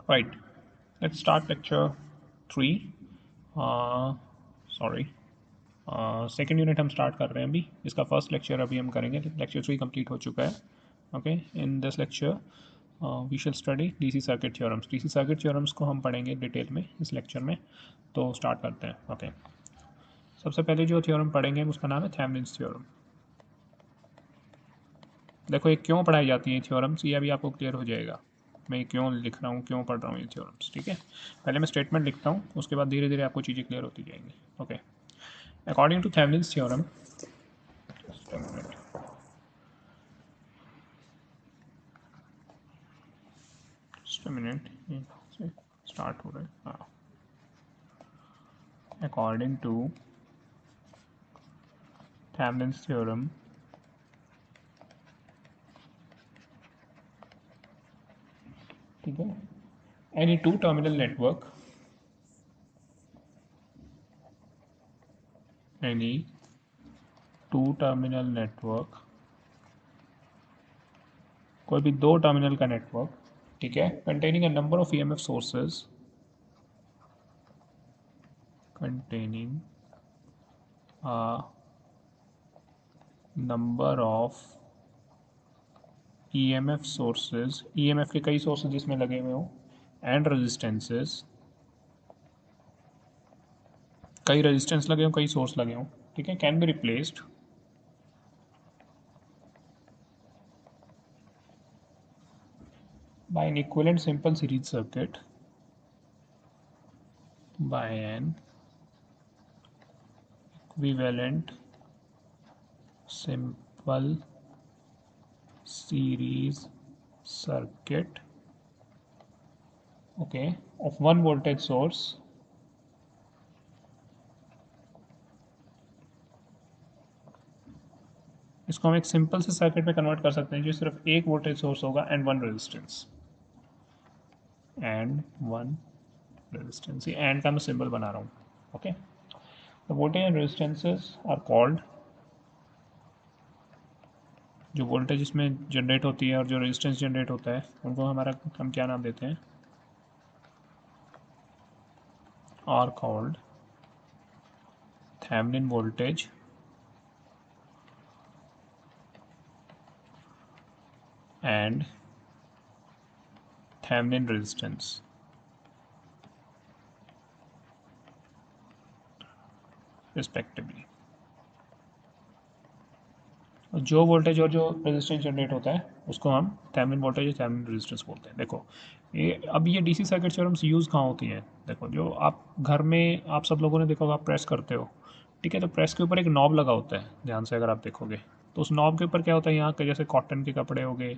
Right. Let's start lecture 3. Sorry, second unit हम start कर रहे हैं अभी. इसका फर्स्ट लेक्चर अभी हम करेंगे. लेक्चर 3 कंप्लीट हो चुका है. Okay, in this lecture we shall study DC circuit theorems. DC circuit theorems को हम पढ़ेंगे डिटेल में इस लेक्चर में. तो स्टार्ट करते हैं. ओके, सबसे पहले जो थ्योरम पढ़ेंगे उसका नाम है थेवेनिन्स थ्योरम. देखो ये क्यों पढ़ाई जाती है थ्योरम्स, ये अभी आपको क्लियर हो जाएगा. मैं क्यों लिख रहा हूँ, क्यों पढ़ रहा हूँ ये थ्योरम्स. ठीक है, पहले मैं स्टेटमेंट लिखता हूँ, उसके बाद धीरे धीरे आपको चीज़ें क्लियर होती जाएंगी. Okay, according to Thevenin's theorem, just a minute, से स्टार्ट हो रहा है. हाँ, अकॉर्डिंग टू थेवेनिन्स थ्योरम, ठीक है, any two terminal network, any two terminal network, कोई भी दो टर्मिनल का नेटवर्क, ठीक है, containing a number of EMF sources, containing a number of EMF sources, EMF के कई सोर्सेज जिसमें लगे हुए हों, एंड रेजिस्टेंसेस, कई रेजिस्टेंस लगे हों, कई सोर्स लगे हों, ठीक है, can be replaced by an equivalent simple series circuit, by an equivalent simple series circuit, okay, of one voltage source इसको हम एक सिंपल से सर्किट में कन्वर्ट कर सकते हैं जो सिर्फ एक वोल्टेज सोर्स होगा and one resistance, and one resistance. ये एंड का मैं सिंबल बना रहा हूँ. Okay, the voltage and resistances are called, जो वोल्टेज इसमें जनरेट होती है और जो रेजिस्टेंस जनरेट होता है उनको हम क्या नाम देते हैं, are called Thevenin voltage and Thevenin resistance respectively. जो वोल्टेज और जो रेजिस्टेंस जनरेट होता है उसको हम थेवेनिन वोल्टेज या थेवेनिन रेजिस्टेंस बोलते हैं. देखो ये अब ये डीसी सर्किट थ्योरम्स यूज़ कहाँ होती हैं. देखो जो आप घर में आप सब लोगों ने देखा होगा, आप प्रेस करते हो, ठीक है, तो प्रेस के ऊपर एक नॉब लगा होता है. ध्यान से अगर आप देखोगे तो उस नॉब के ऊपर क्या होता है, यहाँ के जैसे कॉटन के कपड़े हो गए,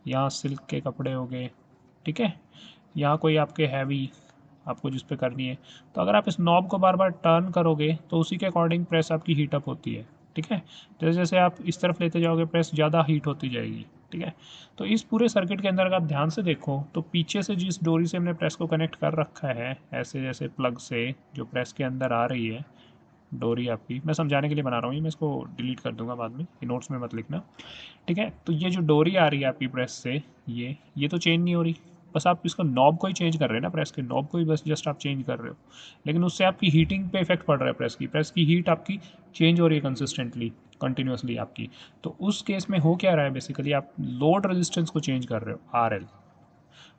यहाँ सिल्क के कपड़े हो गए, ठीक है, यहाँ कोई आपके हैवी आपको जिस पे करनी है, तो अगर आप इस नॉब को बार बार टर्न करोगे तो उसी के अकॉर्डिंग प्रेस आपकी हीट अप होती है. ठीक है, जैसे जैसे आप इस तरफ लेते जाओगे प्रेस ज़्यादा हीट होती जाएगी. ठीक है, तो इस पूरे सर्किट के अंदर अगर आप ध्यान से देखो तो पीछे से जिस डोरी से हमने प्रेस को कनेक्ट कर रखा है, ऐसे जैसे प्लग से जो प्रेस के अंदर आ रही है डोरी, आपकी मैं समझाने के लिए बना रहा हूँ, ये मैं इसको डिलीट कर दूंगा बाद में, ये नोट्स में मत लिखना. ठीक है, तो ये जो डोरी आ रही है आपकी प्रेस से, ये तो चेंज नहीं हो रही, बस आप इसको नॉब को ही चेंज कर रहे हैं ना, प्रेस के नॉब को ही बस जस्ट आप चेंज कर रहे हो, लेकिन उससे आपकी हीटिंग पे इफेक्ट पड़ रहा है. प्रेस की हीट आपकी चेंज हो रही है कंसिस्टेंटली, कंटिन्यूसली आपकी. तो उस केस में हो क्या रहा है, बेसिकली आप लोड रेजिस्टेंस को चेंज कर रहे हो, RL.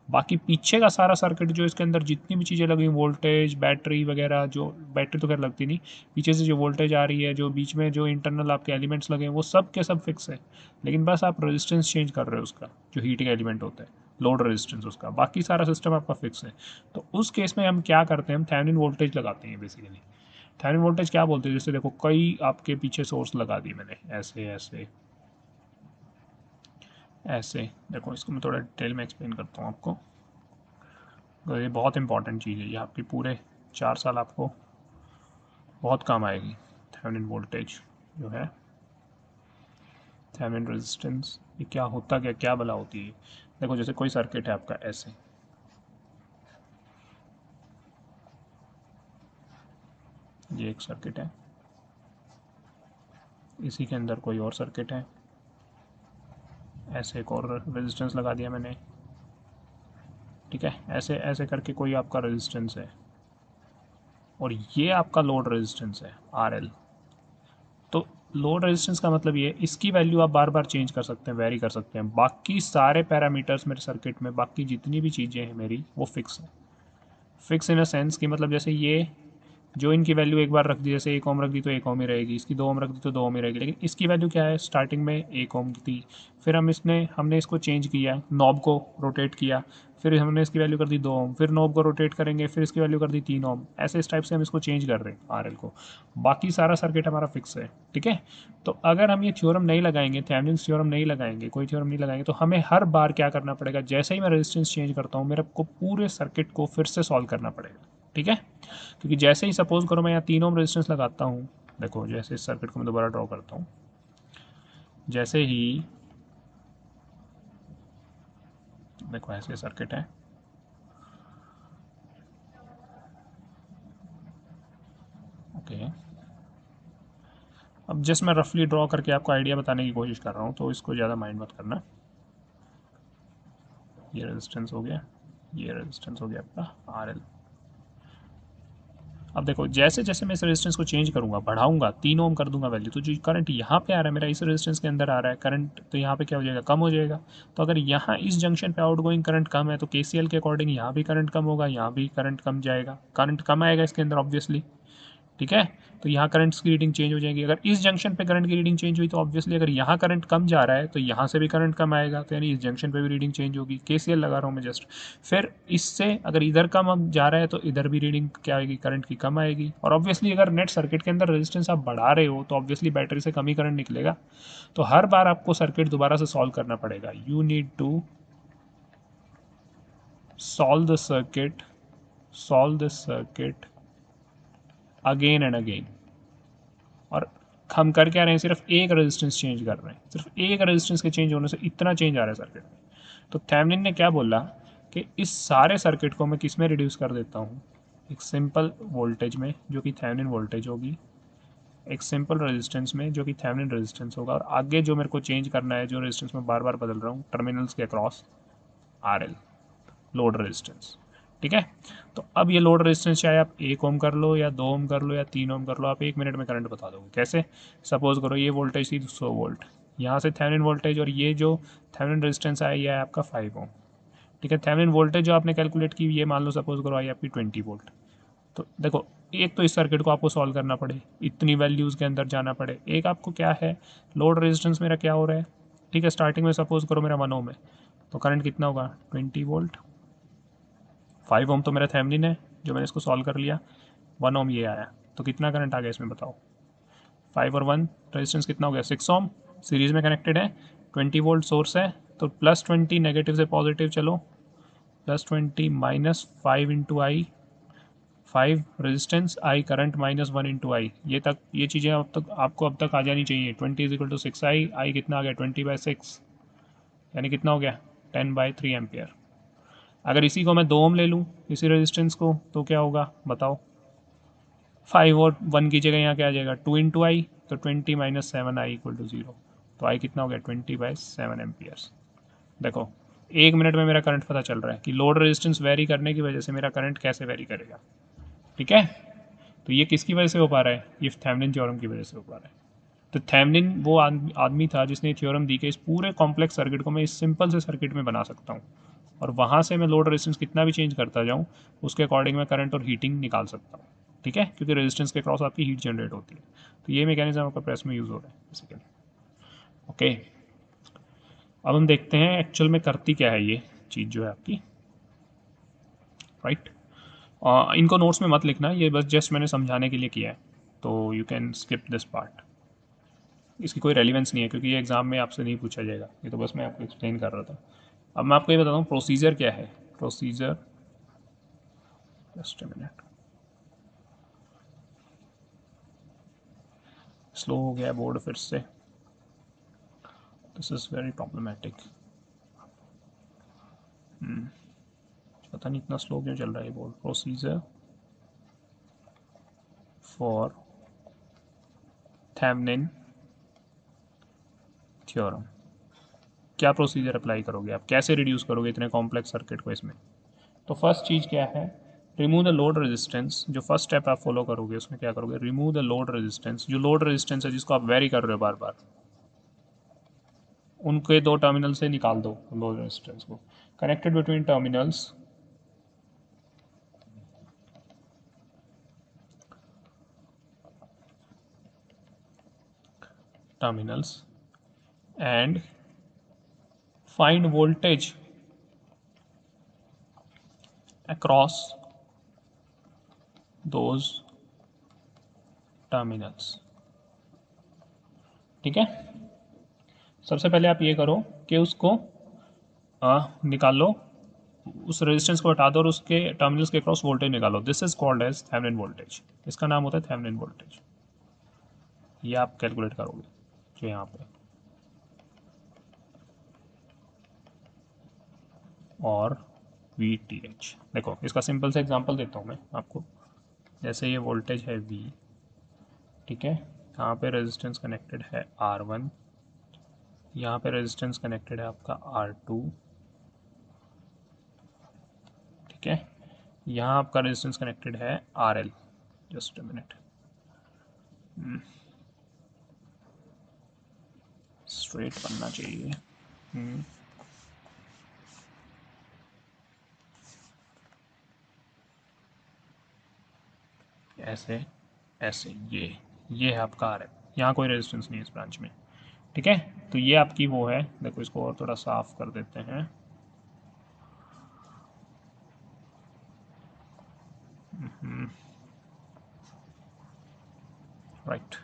बाकी पीछे का सारा सर्किट जो इसके अंदर जितनी भी चीज़ें लगी, वोल्टेज, बैटरी वगैरह, जो बैटरी तो खैर लगती नहीं, पीछे से जो वोल्टेज आ रही है, जो बीच में जो इंटरनल आपके एलिमेंट्स लगे हैं, वो सब के सब फिक्स है, लेकिन बस आप रेजिस्टेंस चेंज कर रहे हो उसका, जो हीटिंग एलिमेंट होता है, लोड रेजिस्टेंस उसका, बाकी सारा सिस्टम आपका फिक्स है. तो उस केस में हम क्या करते हैं, हम थेवेनिन वोल्टेज लगाते हैं बेसिकली. थेवेनिन वोल्टेज क्या बोलते हैं, जैसे देखो कई आपके पीछे सोर्स लगा दिए मैंने, ऐसे ऐसे ऐसे. देखो इसको मैं थोड़ा डिटेल में एक्सप्लेन करता हूँ आपको, तो ये बहुत इंपॉर्टेंट चीज़ है, ये आपके पूरे 4 साल आपको बहुत काम आएगी. थेवेनिन वोल्टेज जो है, थेवेनिन रेजिस्टेंस, ये क्या होता, क्या क्या भला होती है. देखो जैसे कोई सर्किट है आपका ऐसे, ये एक सर्किट है, इसी के अंदर कोई और सर्किट है, ऐसे एक और रेजिस्टेंस लगा दिया मैंने. ठीक है, ऐसे ऐसे करके कोई आपका रेजिस्टेंस है और ये आपका लोड रेजिस्टेंस है RL। तो लोड रेजिस्टेंस का मतलब ये, इसकी वैल्यू आप बार बार चेंज कर सकते हैं, वेरी कर सकते हैं। बाकी सारे पैरामीटर्स मेरे सर्किट में, बाकी जितनी भी चीज़ें हैं मेरी, वो फिक्स है। फिक्स इन अ सेंस कि मतलब जैसे ये जो इनकी वैल्यू एक बार रख दी, जैसे 1 ओम रख दी तो 1 ओम ही रहेगी, इसकी 2 ओम रख दी तो 2 ओम ही रहेगी, लेकिन इसकी वैल्यू क्या है, स्टार्टिंग में 1 ओम की थी, फिर हमने इसको चेंज किया, नॉब को रोटेट किया, फिर हमने इसकी वैल्यू कर दी 2 ओम, फिर नॉब को रोटेट करेंगे, फिर इसकी वैल्यू कर दी 3 ओम। ऐसे इस टाइप से हम इसको चेंज कर रहे हैं RL को। बाकी सारा सर्किट हमारा फिक्स है, ठीक है। तो अगर हम ये थ्योरम नहीं लगाएंगे, थेवेनिन्स थ्योरम नहीं लगाएंगे, कोई थ्योरम नहीं लगाएंगे, तो हमें हर बार क्या करना पड़ेगा, जैसे ही मैं रेजिस्टेंस चेंज करता हूँ मेरे को पूरे सर्किट को फिर से सॉल्व करना पड़ेगा, ठीक है। क्योंकि जैसे ही सपोज करो मैं यहाँ 3 ओम रेजिस्टेंस लगाता हूँ, देखो जैसे इस सर्किट को मैं दोबारा ड्रॉ करता हूँ, जैसे ही देखो ऐसे सर्किट है, ओके। अब जस्ट मैं रफली ड्रॉ करके आपको आइडिया बताने की कोशिश कर रहा हूँ, तो इसको ज़्यादा माइंड मत करना। ये रेजिस्टेंस हो गया, ये रेजिस्टेंस हो गया आपका RL। अब देखो जैसे जैसे मैं इस रेजिस्टेंस को चेंज करूंगा, बढ़ाऊंगा, 3 ओम कर दूंगा वैल्यू, तो जो करंट यहाँ पे आ रहा है मेरा, इस रेजिस्टेंस के अंदर आ रहा है करंट, तो यहाँ पे क्या हो जाएगा, कम हो जाएगा। तो अगर यहाँ इस जंक्शन पे आउटगोइंग करंट कम है तो KCL के अकॉर्डिंग यहाँ भी करंट कम होगा, यहाँ भी करंट कम जाएगा, करंट कम आएगा इसके अंदर ऑब्वियसली, ठीक है। तो यहाँ करंट्स की रीडिंग चेंज हो जाएगी। अगर इस जंक्शन पे करंट की रीडिंग चेंज हुई तो ऑब्वियसली अगर यहाँ करंट कम जा रहा है तो यहाँ से भी करंट कम आएगा, तो यानी इस जंक्शन पे भी रीडिंग चेंज होगी। KCL लगा रहा हूँ मैं जस्ट। फिर इससे अगर इधर कम अब जा रहा है तो इधर भी रीडिंग क्या आएगी, करंट की कम आएगी। और ऑब्वियसली अगर नेट सर्किट के अंदर रेजिस्टेंस आप बढ़ा रहे हो तो ऑब्वियसली बैटरी से कम ही करंट निकलेगा। तो हर बार आपको सर्किट दोबारा से सॉल्व करना पड़ेगा। You need to solve the circuit, solve the circuit again and again. और हम कर क्या रहे हैं, सिर्फ एक रेजिस्टेंस चेंज कर रहे हैं, सिर्फ एक रेजिस्टेंस के चेंज होने से इतना चेंज आ रहा है सर्किट में। तो थेवेनिन ने क्या बोला कि इस सारे सर्किट को मैं किस में रिड्यूस कर देता हूँ, एक सिंपल वोल्टेज में जो कि थेवेनिन वोल्टेज होगी, एक सिंपल रेजिस्टेंस में जो कि थेवेनिन रेजिस्टेंस होगा, और आगे जो मेरे को चेंज करना है, जो रेजिस्टेंस में बार बार बदल रहा हूँ टर्मिनल्स के अक्रॉस, RL लोड रेजिस्टेंस, ठीक है। तो अब ये लोड रेजिस्टेंस चाहे आप 1 ओम कर लो या 2 ओम कर लो या 3 ओम कर लो, आप 1 मिनट में करंट बता दोगे कैसे। सपोज करो ये वोल्टेज थी 100 वोल्ट, यहाँ से थेवेनिन वोल्टेज, और ये जो थेवेनिन रेजिस्टेंस आया ये है आपका 5 ओम, ठीक है। थेवेनिन वोल्टेज जो आपने कैलकुलेट की ये मान लो सपोज करो आई आपकी 20 वोल्ट। तो देखो एक तो इस सर्किट को आपको सॉल्व करना पड़े, इतनी वैल्यूज़ के अंदर जाना पड़े, एक आपको क्या है, लोड रेजिस्टेंस मेरा क्या हो रहा है, ठीक है। स्टार्टिंग में सपोज करो मेरा 1 ओम है, तो करंट कितना होगा 20 वोल्ट। 5 ओम तो मेरा थेवेनिन है जो मैंने इसको सॉल्व कर लिया, 1 ओम ये आया, तो कितना करंट आ गया इसमें बताओ। 5 और 1 रेजिस्टेंस कितना हो गया, 6 ओम, सीरीज में कनेक्टेड है, 20 वोल्ट सोर्स है, तो +20 नेगेटिव से पॉजिटिव चलो, +20 -5 into I, 5 resistance, I current, -1 into I. ये तक ये चीज़ें अब तक आ जानी चाहिए। 20 इज इक्वल टू 6 आई कितना आ गया 20/6, यानी कितना हो गया 10/3 एम्पियर। अगर इसी को मैं 2 ओम ले लूँ, इसी रेजिस्टेंस को, तो क्या होगा बताओ। 5 और 1 की जगह यहाँ क्या आ जाएगा 2 इंटू आई, तो 20 -7 आई इक्वल टू 0। तो आई कितना हो गया 20/7 एम्पियर्स। देखो 1 मिनट में मेरा करंट पता चल रहा है कि लोड रेजिस्टेंस वेरी करने की वजह से मेरा करंट कैसे वेरी करेगा, ठीक है। तो ये किसकी वजह से हो पा रहा है, ये थेवेनिन थ्योरम की वजह से हो पा रहा है। तो थेवेनिन वो आदमी था जिसने थ्योरम दी कि इस पूरे कॉम्प्लेक्स सर्किट को मैं इस सिंपल से सर्किट में बना सकता हूँ, और वहाँ से मैं लोड रेजिस्टेंस कितना भी चेंज करता जाऊँ उसके अकॉर्डिंग मैं करंट और हीटिंग निकाल सकता हूँ, ठीक है। क्योंकि रेजिस्टेंस के क्रॉस आपकी हीट जनरेट होती है। तो ये मैकेनिज्म आपका प्रेस में यूज़ हो रहा है बेसिकली, ओके। अब हम देखते हैं एक्चुअल में करती क्या है ये चीज़ जो है आपकी, राइट। इनको नोट्स में मत लिखना, ये बस जस्ट मैंने समझाने के लिए किया है, तो you can skip this part. इसकी कोई रेलिवेंस नहीं है क्योंकि ये एग्ज़ाम में आपसे नहीं पूछा जाएगा, ये तो बस मैं आपको एक्सप्लेन कर रहा था। अब मैं आपको ये बताता हूँ प्रोसीजर क्या है। Procedure, just a minute, slow हो गया बोर्ड फिर से, दिस इज़ वेरी प्रॉब्लमेटिक। पता नहीं इतना स्लो क्यों चल रहा है ये board. Procedure for Thevenin theorem, क्या प्रोसीजर अप्लाई करोगे आप, कैसे रिड्यूस करोगे इतने कॉम्प्लेक्स सर्किट को इसमें, तो फर्स्ट चीज़ क्या है, रिमूव द लोड रेजिस्टेंस। जो फर्स्ट स्टेप आप फॉलो करोगे उसमें क्या करोगे, रिमूव द लोड रेजिस्टेंस। जो लोड रेजिस्टेंस है जिसको आप वेरी कर रहे हो बार बार, उनके दो टर्मिनल से निकाल दो लोड रेजिस्टेंस को। Connected between terminals and find voltage across those terminals। ठीक है, सबसे पहले आप ये करो कि उसको निकाल लो, उस रेजिस्टेंस को हटा दो और उसके टर्मिनल्स के क्रॉस वोल्टेज निकालो। This is called as Thevenin voltage. इसका नाम होता है थेवेनिन वोल्टेज। ये आप कैलकुलेट करोगे जो यहाँ पे, और वी टी एच। देखो इसका सिंपल सा एग्जांपल देता हूँ मैं आपको। जैसे ये वोल्टेज है वी, ठीक है, यहाँ पे रेजिस्टेंस कनेक्टेड है R1, यहाँ पे रेजिस्टेंस कनेक्टेड है आपका R2, ठीक है, यहाँ आपका रेजिस्टेंस कनेक्टेड है RL। Just a minute, straight बनना चाहिए। ऐसे ऐसे, ये है आपका RL। यहाँ कोई रेजिस्टेंस नहीं है इस ब्रांच में, ठीक है। तो ये आपकी वो है, देखो इसको और थोड़ा साफ कर देते हैं। राइट,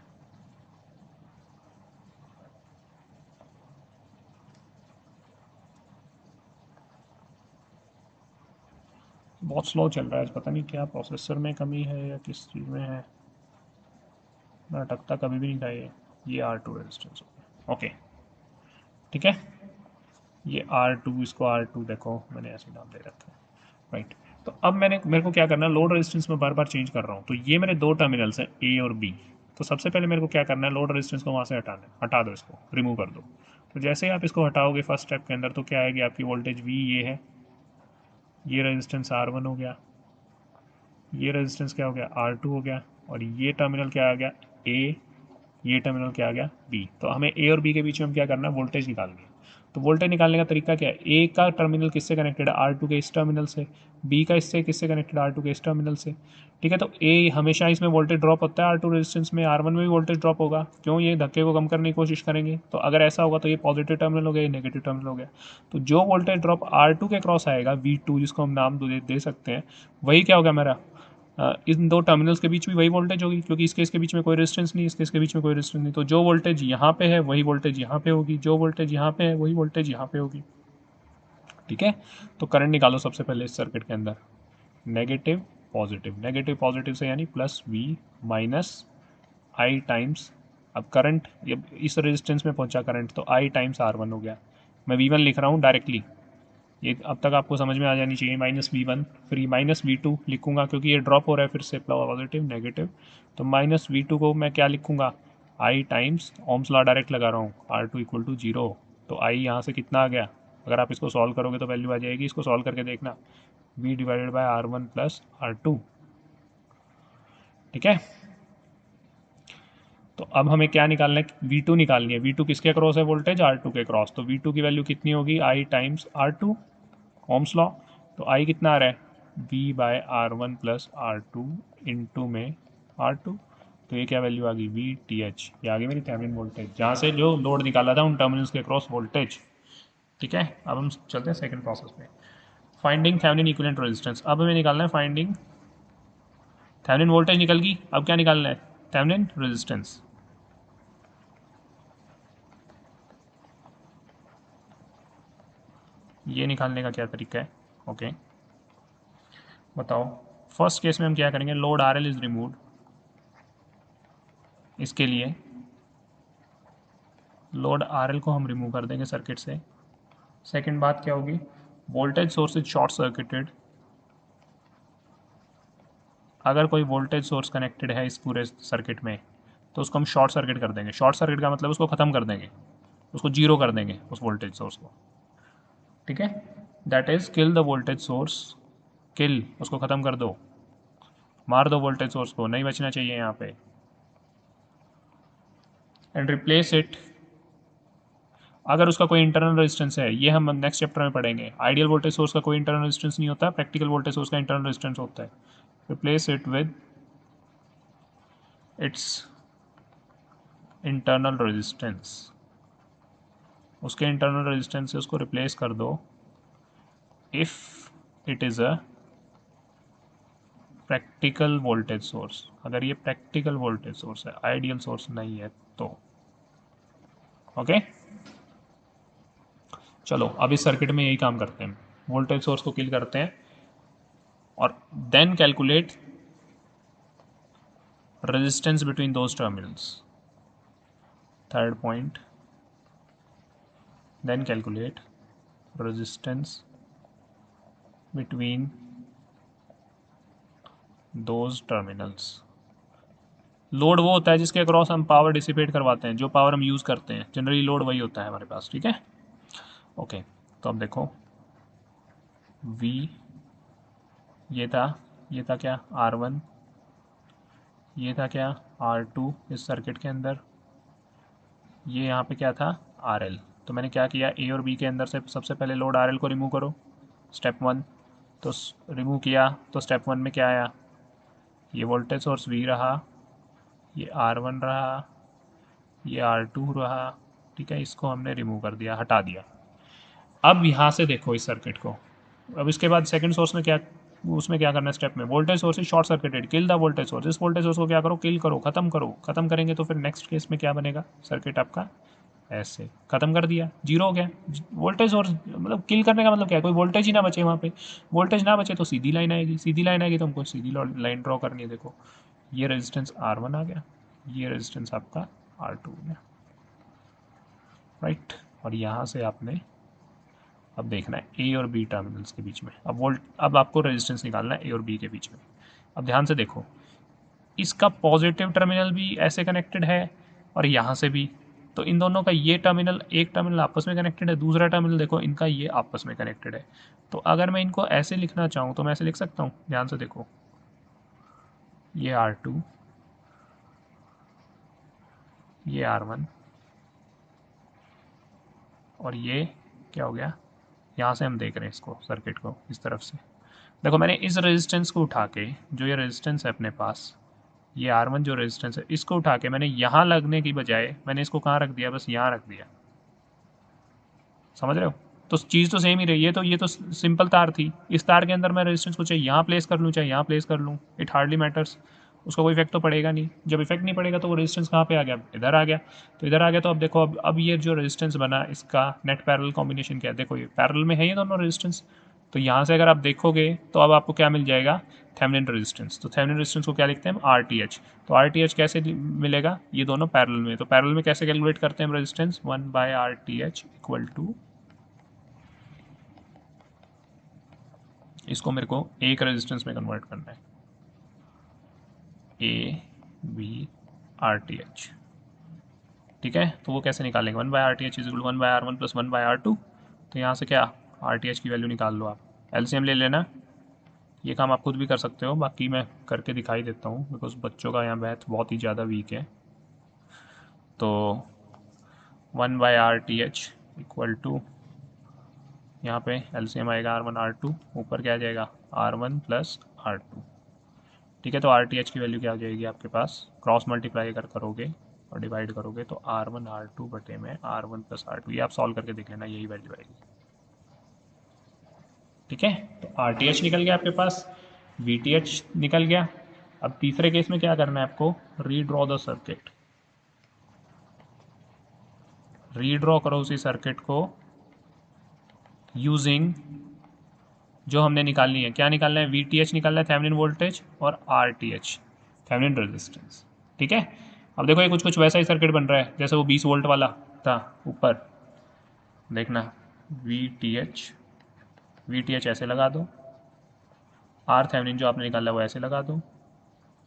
बहुत स्लो चल रहा है, पता नहीं क्या प्रोसेसर में कमी है या किस चीज़ में है, मैं अटकता कभी भी नहीं था ये R2 रेजिस्टेंस हो गया। ओके, ठीक है, ये R2, इसको R2 देखो मैंने ऐसे नाम दे रखा है। राइट, तो अब मेरे को क्या करना है, लोड रेजिस्टेंस में बार बार चेंज कर रहा हूँ, तो ये मेरे दो टर्मिनल्स हैं ए और बी। तो सबसे पहले मेरे को क्या करना है, लोड रेजिस्टेंस को वहाँ से हटाना है, हटा दो इसको, रिमूव कर दो। तो जैसे ही आप इसको हटाओगे फर्स्ट स्टेप के अंदर, तो क्या आएगी आपकी वोल्टेज वी, ये है, ये रेजिस्टेंस R1 हो गया, ये रेजिस्टेंस क्या हो गया R2 हो गया, और ये टर्मिनल क्या आ गया ए, ये टर्मिनल क्या आ गया बी। तो हमें ए और बी के बीच में हम क्या करना है, वोल्टेज निकालनी है। तो वोल्टेज निकालने का तरीका क्या है, ए का टर्मिनल किससे कनेक्टेड है, R2 के इस टर्मिनल से, बी का इससे किससे कनेक्टेड है, R2 के इस टर्मिनल से। ठीक है, तो ए हमेशा इसमें वोल्टेज ड्रॉप होता है R2 रेजिस्टेंस में, R1 में भी वोल्टेज ड्रॉप होगा, क्यों, ये धक्के को कम करने की कोशिश करेंगे। तो अगर ऐसा होगा तो ये पॉजिटिव टर्मिनल हो गया, ये नेगेटिव टर्मिनल हो गया। तो जो वोल्टेज ड्रॉप R2 के क्रॉस आएगा, V2 जिसको हम नाम दे सकते हैं, वही क्या होगा मेरा, इन दो टर्मिनल्स के बीच में वही वोल्टेज होगी, क्योंकि इसके बीच में कोई रेजिस्टेंस नहीं, इसके बीच में कोई रेजिस्टेंस नहीं। तो जो वोल्टेज यहाँ पे है वही वोल्टेज यहाँ पे होगी, जो वोल्टेज यहाँ पे है वही वोल्टेज यहाँ पे होगी। ठीक है, तो करंट निकालो सबसे पहले इस सर्किट के अंदर, नेगेटिव पॉजिटिव, नेगेटिव पॉजिटिव से यानी plus V minus I times, अब करंट इस रेजिस्टेंस में पहुंचा करंट, तो आई टाइम्स R1 हो गया। मैं V1 लिख रहा हूँ डायरेक्टली, ये अब तक आपको समझ में आ जानी चाहिए, -V1, फिर ये -V2 लिखूंगा क्योंकि ये ड्रॉप हो रहा है फिर से, पॉजिटिव नेगेटिव। तो -V2 को मैं क्या लिखूंगा, आई टाइम्स, ओम्स लॉ डायरेक्ट लगा रहा हूँ, R2 इक्वल टू 0। तो आई यहाँ से कितना आ गया, अगर आप इसको सॉल्व करोगे तो वैल्यू आ जाएगी, इसको सॉल्व करके देखना, V divided by R1 plus R2। ठीक है, तो अब हमें क्या निकालना है, V2 निकालनी है। V2 किसके क्रॉस है वोल्टेज, R2 के क्रॉस। तो V2 की वैल्यू कितनी होगी, आई टाइम्स R2, ओम्स लॉ। तो आई कितना आ रहा है, V bye R1 plus R2 into में R2। तो ये क्या वैल्यू आ गई, VTH, ये आ गई मेरी थेवेनिन वोल्टेज, जहाँ से जो लोड निकाला था उन टर्मिनल्स के क्रॉस वोल्टेज। ठीक है, अब हम चलते हैं सेकंड प्रोसेस पे, फाइंडिंग थेवेनिन इक्विवेलेंट रेजिस्टेंस। अब हमें निकालना है फाइंडिंग, थेवेनिन वोल्टेज निकल गई, अब क्या निकालना है, थेवेनिन रेजिस्टेंस। ये निकालने का क्या तरीका है, ओके बताओ। फर्स्ट केस में हम क्या करेंगे, लोड RL इज रिमूव्ड, इसके लिए लोड RL को हम रिमूव कर देंगे सर्किट से। सेकंड बात क्या होगी, voltage source is short circuited. अगर कोई वोल्टेज सोर्स कनेक्टेड है इस पूरे सर्किट में, तो उसको हम शॉर्ट सर्किट कर देंगे। शॉर्ट सर्किट का मतलब उसको ख़त्म कर देंगे, उसको जीरो कर देंगे उस वोल्टेज सोर्स को। ठीक है, that is kill the voltage source kill, उसको ख़त्म कर दो, मार दो वोल्टेज सोर्स को, नहीं बचना चाहिए यहाँ पे। एंड रिप्लेस इट, अगर उसका कोई इंटरनल रेजिस्टेंस है, ये हम नेक्स्ट चैप्टर में पढ़ेंगे। आइडियल वोल्टेज सोर्स का कोई इंटरनल रेजिस्टेंस नहीं होता, प्रैक्टिकल वोल्टेज सोर्स का इंटरनल रेजिस्टेंस होता है। Replace it with its internal resistance, उसके इंटरनल रेजिस्टेंस से उसको रिप्लेस कर दो if it is a practical voltage source. अगर ये प्रैक्टिकल वोल्टेज सोर्स है, आइडियल सोर्स नहीं है तो। ओके, चलो अब इस सर्किट में यही काम करते हैं, वोल्टेज सोर्स को किल करते हैं और then calculate resistance between those terminals. Third point, then calculate resistance between those terminals. Load वो होता है जिसके अक्रॉस हम पावर डिसिपेट करवाते हैं, जो पावर हम यूज़ करते हैं, जनरली लोड वही होता है हमारे पास। ठीक है, ओके। तो अब देखो V, ये था क्या R1, ये था क्या R2 इस सर्किट के अंदर, ये यहाँ पे क्या था RL। तो मैंने क्या किया, A और B के अंदर से सबसे पहले लोड RL को रिमूव करो, स्टेप 1। तो रिमूव किया तो स्टेप 1 में क्या आया, ये वोल्टेज सोर्स V रहा, ये R1 रहा, ये R2 रहा। ठीक है, इसको हमने रिमूव कर दिया, हटा दिया। अब यहाँ से देखो इस सर्किट को, अब इसके बाद सेकंड सोर्स में क्या, उसमें क्या करना है स्टेप में, voltage source is short circuited, kill the voltage source. इस वोल्टेज सोर्स को क्या करो, किल करो, खत्म करो। खत्म करेंगे तो फिर नेक्स्ट केस में क्या बनेगा, सर्किट आपका ऐसे खत्म कर दिया, जीरो हो गया वोल्टेज सोर्स। मतलब किल करने का मतलब क्या है, कोई वोल्टेज ही ना बचे वहाँ पे। वोल्टेज ना बचे तो सीधी लाइन आएगी, सीधी लाइन आएगी तो हमको सीधी लाइन ड्रॉ करनी है। देखो ये रेजिस्टेंस R1 आ गया, ये रेजिस्टेंस आपका R2 हो गया, राइट। और यहाँ से आपने अब देखना है ए और बी टर्मिनल्स के बीच में, अब आपको रेजिस्टेंस निकालना है ए और बी के बीच में। अब ध्यान से देखो, इसका पॉजिटिव टर्मिनल भी ऐसे कनेक्टेड है और यहाँ से भी, तो इन दोनों का ये टर्मिनल, एक टर्मिनल आपस में कनेक्टेड है, दूसरा टर्मिनल देखो इनका ये आपस में कनेक्टेड है। तो अगर मैं इनको ऐसे लिखना चाहूँ तो मैं ऐसे लिख सकता हूँ, ध्यान से देखो, ये R2, ये R1 और ये क्या हो गया, यहाँ से हम देख रहे हैं इसको, सर्किट को इस तरफ से। देखो मैंने इस रेजिस्टेंस को उठा के, जो ये रेजिस्टेंस है अपने पास, ये R1 जो रेजिस्टेंस है, इसको उठा के मैंने यहाँ लगने की बजाय मैंने इसको कहाँ रख दिया, बस यहाँ रख दिया। समझ रहे हो, तो चीज़ तो सेम ही रही है। तो ये तो सिंपल तार थी, इस तार के अंदर मैं रेजिस्टेंस को चाहे यहाँ प्लेस कर लूँ चाहे यहाँ प्लेस कर लूँ, इट हार्डली मैटर्स, उसका कोई इफेक्ट तो पड़ेगा नहीं। जब इफेक्ट नहीं पड़ेगा तो वो रेजिस्टेंस कहाँ पे आ गया, इधर आ गया। तो इधर आ गया तो अब देखो, अब ये जो रेजिस्टेंस बना इसका नेट पैरेलल कॉम्बिनेशन क्या है, देखो ये पैरेलल में है ये दोनों रेजिस्टेंस। तो यहाँ से अगर आप देखोगे तो अब आपको क्या मिल जाएगा, थेवेनिन रेजिस्टेंस। तो थेवेनिन रेजिस्टेंस को क्या लिखते हैं हम, RTH। तो RTH कैसे मिलेगा, ये दोनों पैरेलल में। तो पैरेलल में कैसे कैलकुलेट करते हैं हम रेजिस्टेंस, 1/RTH इक्वल टू, इसको मेरे को एक रेजिस्टेंस में कन्वर्ट करना है, AVRTH। ठीक है, तो वो कैसे निकालेंगे, 1/RTH is equal to 1/R1 plus 1/R2। तो यहाँ से क्या, RTH की वैल्यू निकाल लो, आप LCM ले लेना। ये काम आप खुद भी कर सकते हो, बाकी मैं करके दिखाई देता हूँ बिकॉज बच्चों का यहाँ मैथ बहुत ही ज़्यादा वीक है। तो 1/RTH इक्वल टू, यहाँ पे LCM आएगा R1 R2, ऊपर क्या आ जाएगा R1 प्लस R2। ठीक है, तो RTH की वैल्यू क्या हो जाएगी आपके पास, क्रॉस मल्टीप्लाई अगर करोगे और डिवाइड करोगे तो R1 R2 बटे में R1 प्लस R2, ये आप सॉल्व करके देख लेना, यही वैल्यू आएगी। ठीक है, तो RTH निकल गया आपके पास, VTH निकल गया। अब तीसरे केस में क्या करना है आपको, रीड्रॉ द सर्किट। रीड्रॉ करो उसी सर्किट को यूजिंग जो हमने निकालनी है, क्या निकालना है, VTH निकालना है, थेवेनिन वोल्टेज, और RTH थेवेनिन रेजिस्टेंस। ठीक है, अब देखो ये कुछ कुछ वैसा ही सर्किट बन रहा है जैसे वो 20 वोल्ट वाला था ऊपर, देखना VTH ऐसे लगा दो, R थेवेनिन जो आपने निकाला वो ऐसे लगा दो,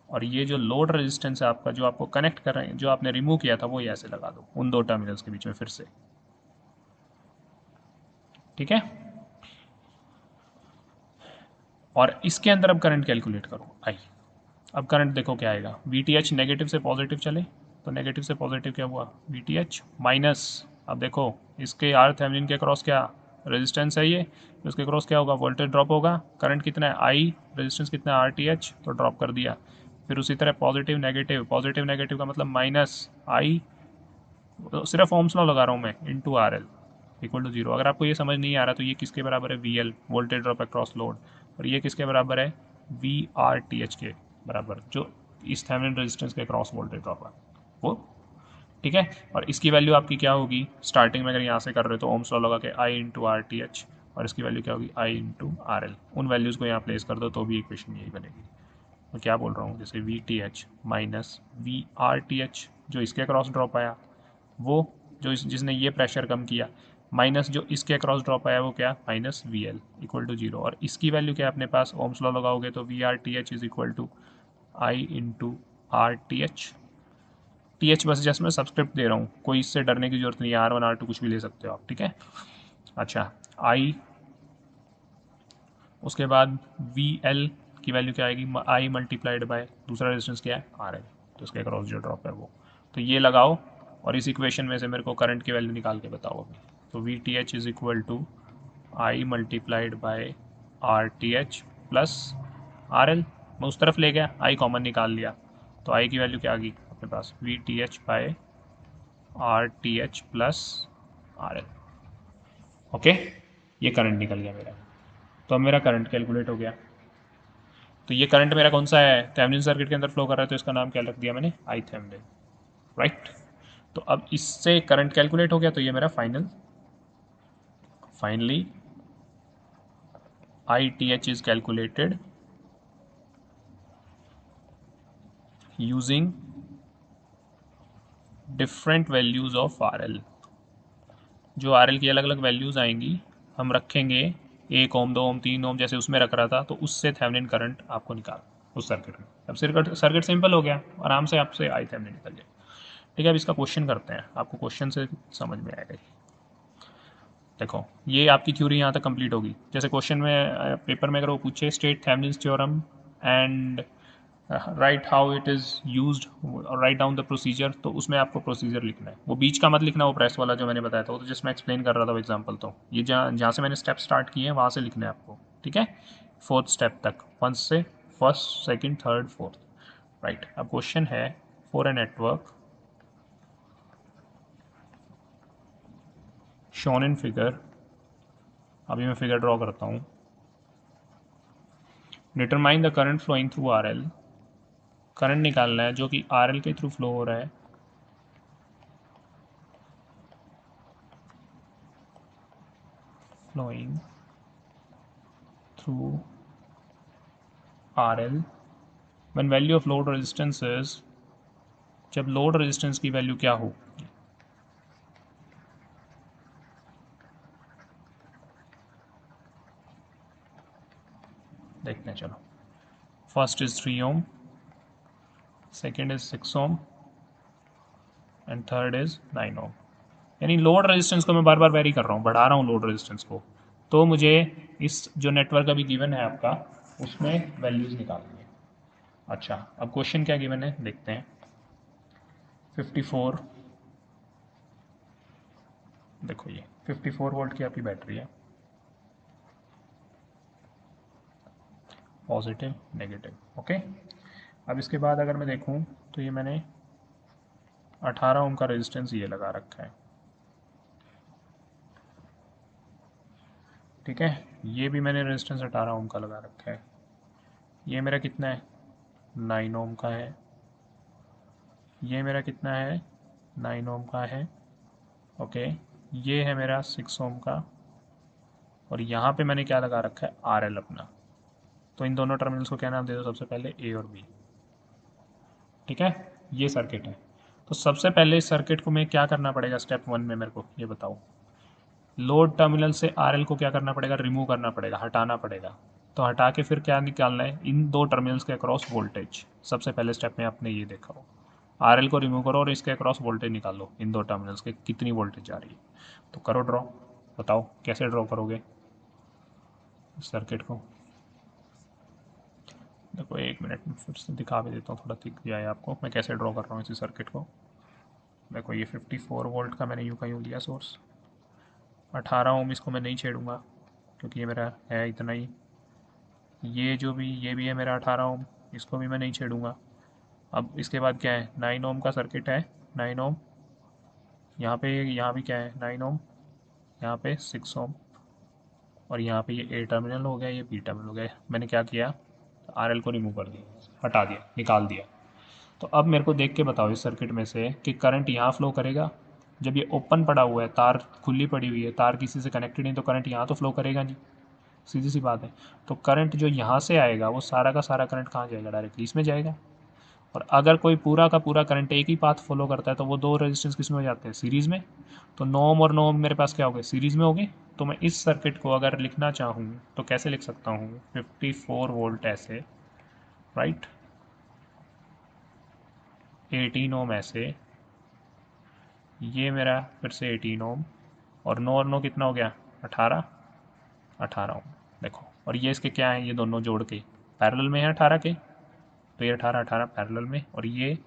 और ये जो लोड रेजिस्टेंस है आपका, जो आपको कनेक्ट कर रहे हैं, जो आपने रिमूव किया था, वो ये ऐसे लगा दो उन दो टर्मिनल्स के बीच में फिर से। ठीक है, और इसके अंदर अब करंट कैलकुलेट करो आई। अब करंट देखो क्या आएगा, वी टी एच नेगेटिव से पॉजिटिव चले तो नेगेटिव से पॉजिटिव क्या हुआ, वी टी एच माइनस, अब देखो इसके आर थेवेनिन के क्रॉस क्या रेजिस्टेंस है ये, तो इसके क्रॉस क्या होगा, वोल्टेज ड्रॉप होगा, करंट कितना है आई, रेजिस्टेंस कितना है आर टी एच, तो ड्रॉप कर दिया। फिर उसी तरह पॉजिटिव नेगेटिव का मतलब माइनस आई, तो सिर्फ ओम्स लॉ लगा रहा हूँ मैं, into R L equal to zero. अगर आपको ये समझ नहीं आ रहा तो ये किसके बराबर है, V L voltage drop across load, और ये किसके बराबर है, वी आर टी एच के बराबर, जो इस थेवेनिन रेजिस्टेंस के क्रॉस वोल्टेज ड्रॉप है वो। ठीक है, और इसकी वैल्यू आपकी क्या होगी, स्टार्टिंग में अगर यहाँ से कर रहे हो तो ओम्स लॉ लगा के आई इंटू आर टी एच, और इसकी वैल्यू क्या होगी, आई इंटू आर एल। उन वैल्यूज़ को यहाँ प्लेस कर दो तो भी इक्वेशन यही बनेगी। मैं क्या बोल रहा हूँ, जैसे V T H minus V R T H जो इसके क्रॉस ड्रॉप आया, वो जो जिसने ये प्रेशर कम किया, माइनस जो इसके अक्रॉस ड्रॉप आया वो क्या, minus V L equal to zero. और इसकी वैल्यू क्या है अपने पास, ओम्स लॉ लगाओगे तो V R T H is equal to I into R T H. T H बस जस्ट मैं सब्सक्रिप्ट दे रहा हूँ, कोई इससे डरने की जरूरत नहीं है, आर वन आर टू कुछ भी ले सकते हो आप, ठीक है। अच्छा, आई, उसके बाद वी एल की वैल्यू क्या आएगी, आई मल्टीप्लाइड बाय दूसरा रेजिस्टेंस क्या है, आर एल, तो इसके अक्रॉस जो ड्रॉप है वो, तो ये लगाओ और इस इक्वेशन में से मेरे को करंट की वैल्यू निकाल के बताओ अभी। तो V T H is equal to I multiplied by R T H plus R L, मैं उस तरफ ले गया, आई कॉमन निकाल लिया, तो आई की वैल्यू क्या आ गई अपने पास, V T H by R T H plus R L. Okay, ये करंट निकल गया मेरा, तो अब मेरा करंट कैलकुलेट हो गया। तो ये करंट मेरा कौन सा है, थेवेनिन सर्किट के अंदर फ्लो कर रहा है, तो इसका नाम क्या रख दिया मैंने, आई थेवेनिन, राइट। तो अब इससे करंट कैलकुलेट हो गया, तो ये मेरा finally I T H is calculated using different values of R L. जो आर एल की अलग अलग वैल्यूज आएंगी हम रखेंगे, 1 ओम 2 ओम 3 ओम जैसे उसमें रख रहा था, तो उससे थेवेनिन करंट आपको निकाल उस सर्किट में। अब सर्किट सिंपल हो गया, आराम से आपसे आई थेवेनिन निकल गया। ठीक है, अब इसका क्वेश्चन करते हैं, आपको क्वेश्चन से समझ में आएगा। देखो ये आपकी थ्योरी यहाँ तक कंप्लीट होगी। जैसे क्वेश्चन में पेपर में अगर वो पूछे state Thevenin's theorem and right how it is used, write down the procedure, तो उसमें आपको प्रोसीजर लिखना है, वो बीच का मत लिखना, वो प्रेस वाला जो मैंने बताया था वो तो जस्ट मैं एक्सप्लेन कर रहा था वो एग्जाम्पल, तो ये जहाँ जहाँ से मैंने स्टेप स्टार्ट किए हैं वहाँ से लिखना है आपको, ठीक है, फोर्थ स्टेप तक, first second third fourth, right. अब क्वेश्चन है, for a network shown in figure, अभी मैं फिगर ड्रॉ करता हूँ, determine the current flowing through R L, current निकालना है जो कि आर एल के थ्रू फ्लो हो रहा है, flowing through R L when value of load resistance is, जब लोड रेजिस्टेंस की वैल्यू क्या हो, देखते हैं चलो। First is 3 Om, second is 6 ohm and third is 9 ohm. यानी लोड रेजिस्टेंस को मैं बार बार वेरी कर रहा हूँ, बढ़ा रहा हूँ लोड रेजिस्टेंस को, तो मुझे इस जो नेटवर्क अभी गिवन है आपका उसमें वैल्यूज़ निकालनी है। अच्छा, अब क्वेश्चन क्या गिवन है देखते हैं, 54, देखो ये 54 वोल्ट की आपकी बैटरी है, पॉजिटिव नेगेटिव, ओके। अब इसके बाद अगर मैं देखूं तो ये मैंने 18 ओम का रेजिस्टेंस ये लगा रखा है, ठीक है, ये भी मैंने रेजिस्टेंस 18 ओम का लगा रखा है, ये मेरा कितना है 9 ओम का है, ये मेरा कितना है 9 ओम का है, ओके, ये है मेरा 6 ओम का, और यहाँ पे मैंने क्या लगा रखा है आर एल अपना। तो इन दोनों टर्मिनल्स को क्या नाम दे दो, सबसे पहले ए और बी, ठीक है, ये सर्किट है। तो सबसे पहले इस सर्किट को मैं क्या करना पड़ेगा, स्टेप 1 में मेरे को ये बताओ, लोड टर्मिनल से आर एल को क्या करना पड़ेगा, रिमूव करना पड़ेगा, हटाना पड़ेगा। तो हटा के फिर क्या निकालना है, इन दो टर्मिनल्स के अक्रॉस वोल्टेज, सबसे पहले स्टेप में आपने ये देखा हो, आर एल को रिमूव करो और इसके अक्रॉस वोल्टेज निकालो, इन दो टर्मिनल्स के कितनी वोल्टेज जा रही है। तो करो ड्रॉ, बताओ कैसे ड्रॉ करोगे इस सर्किट को। फिर से दिखा भी देता हूँ, थोड़ा दिख जाए आपको मैं कैसे ड्रॉ कर रहा हूँ इसी सर्किट को। देखो ये 54 वोल्ट का मैंने यूँ का यूँ लिया सोर्स, 18 ओम इसको मैं नहीं छेड़ूंगा क्योंकि ये मेरा है इतना ही। ये भी है मेरा 18 ओम, इसको भी मैं नहीं छेड़ूंगा। अब इसके बाद क्या है, 9 ओम का सर्किट है, 9 ओम, यहाँ भी क्या है 9 ओम, यहाँ पे 6 ओम, और यहाँ पे ये ए टर्मिनल हो गया, ये बी टर्मिनल हो गया। मैंने क्या किया, आर एल को रिमूव कर दिया, हटा दिया, निकाल दिया। तो अब मेरे को देख के बताओ इस सर्किट में से कि करंट यहाँ फ्लो करेगा। जब ये ओपन पड़ा हुआ है, तार खुली पड़ी हुई है, तार किसी से कनेक्टेड नहीं, तो करंट यहाँ तो फ्लो करेगा नहीं, सीधी सी बात है। तो करंट जो यहाँ से आएगा वो सारा का सारा करंट कहाँ जाएगा, डायरेक्टली इसमें जाएगा। और अगर कोई पूरा का पूरा करंट एक ही पाथ फॉलो करता है तो वो दो रेजिस्टेंस किस में हो जाते हैं, सीरीज़ में। तो 9 ओम और 9 ओम मेरे पास क्या हो गए, सीरीज़ में हो गए। तो मैं इस सर्किट को अगर लिखना चाहूँ तो कैसे लिख सकता हूँ, 54 वोल्ट ऐसे, राइट, 18 ओम ऐसे, ये मेरा फिर से 18 ओम, और 9 कितना हो गया, 18, 18 ओम। देखो, और ये इसके क्या है, ये दोनों जोड़ के पैरेलल में है 18 के, तो ये 18 18 पैरेलल में, और ये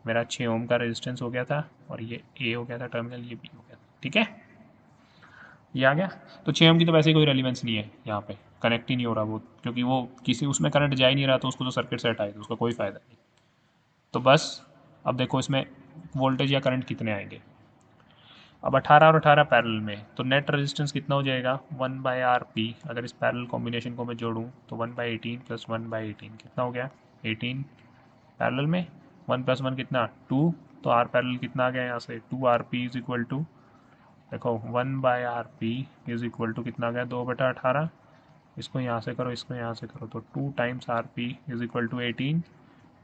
मेरा 6 ओम का रेजिस्टेंस हो गया था, और ये ए हो गया था टर्मिनल, ये बी हो गया था। ठीक है, ये आ गया। तो 6 ओम की तो वैसे ही कोई रेलिवेंस नहीं है यहाँ पे, कनेक्ट ही नहीं हो रहा वो, क्योंकि वो किसी उसमें करंट जा ही नहीं रहा, तो उसको तो सर्किट सेट आए तो उसका कोई फ़ायदा नहीं। तो बस अब देखो इसमें वोल्टेज या करंट कितने आएंगे। अब 18 और 18 पैरेलल में, तो नेट रेजिस्टेंस कितना हो जाएगा, 1/RP। अगर इस पैरेलल कॉम्बिनेशन को मैं जोड़ूँ तो 1/18 + 1/18 कितना हो गया, 18 पैरेलल में, 1 + 1 कितना 2, तो आर पैरेलल कितना आ गया यहाँ से, 2RP इज इक्वल टू, देखो 1/RP इज इक्वल टू कितना आ गया, 2/18। इसको यहाँ से करो, इसको यहाँ से करो, तो 2 times RP is equal to 18।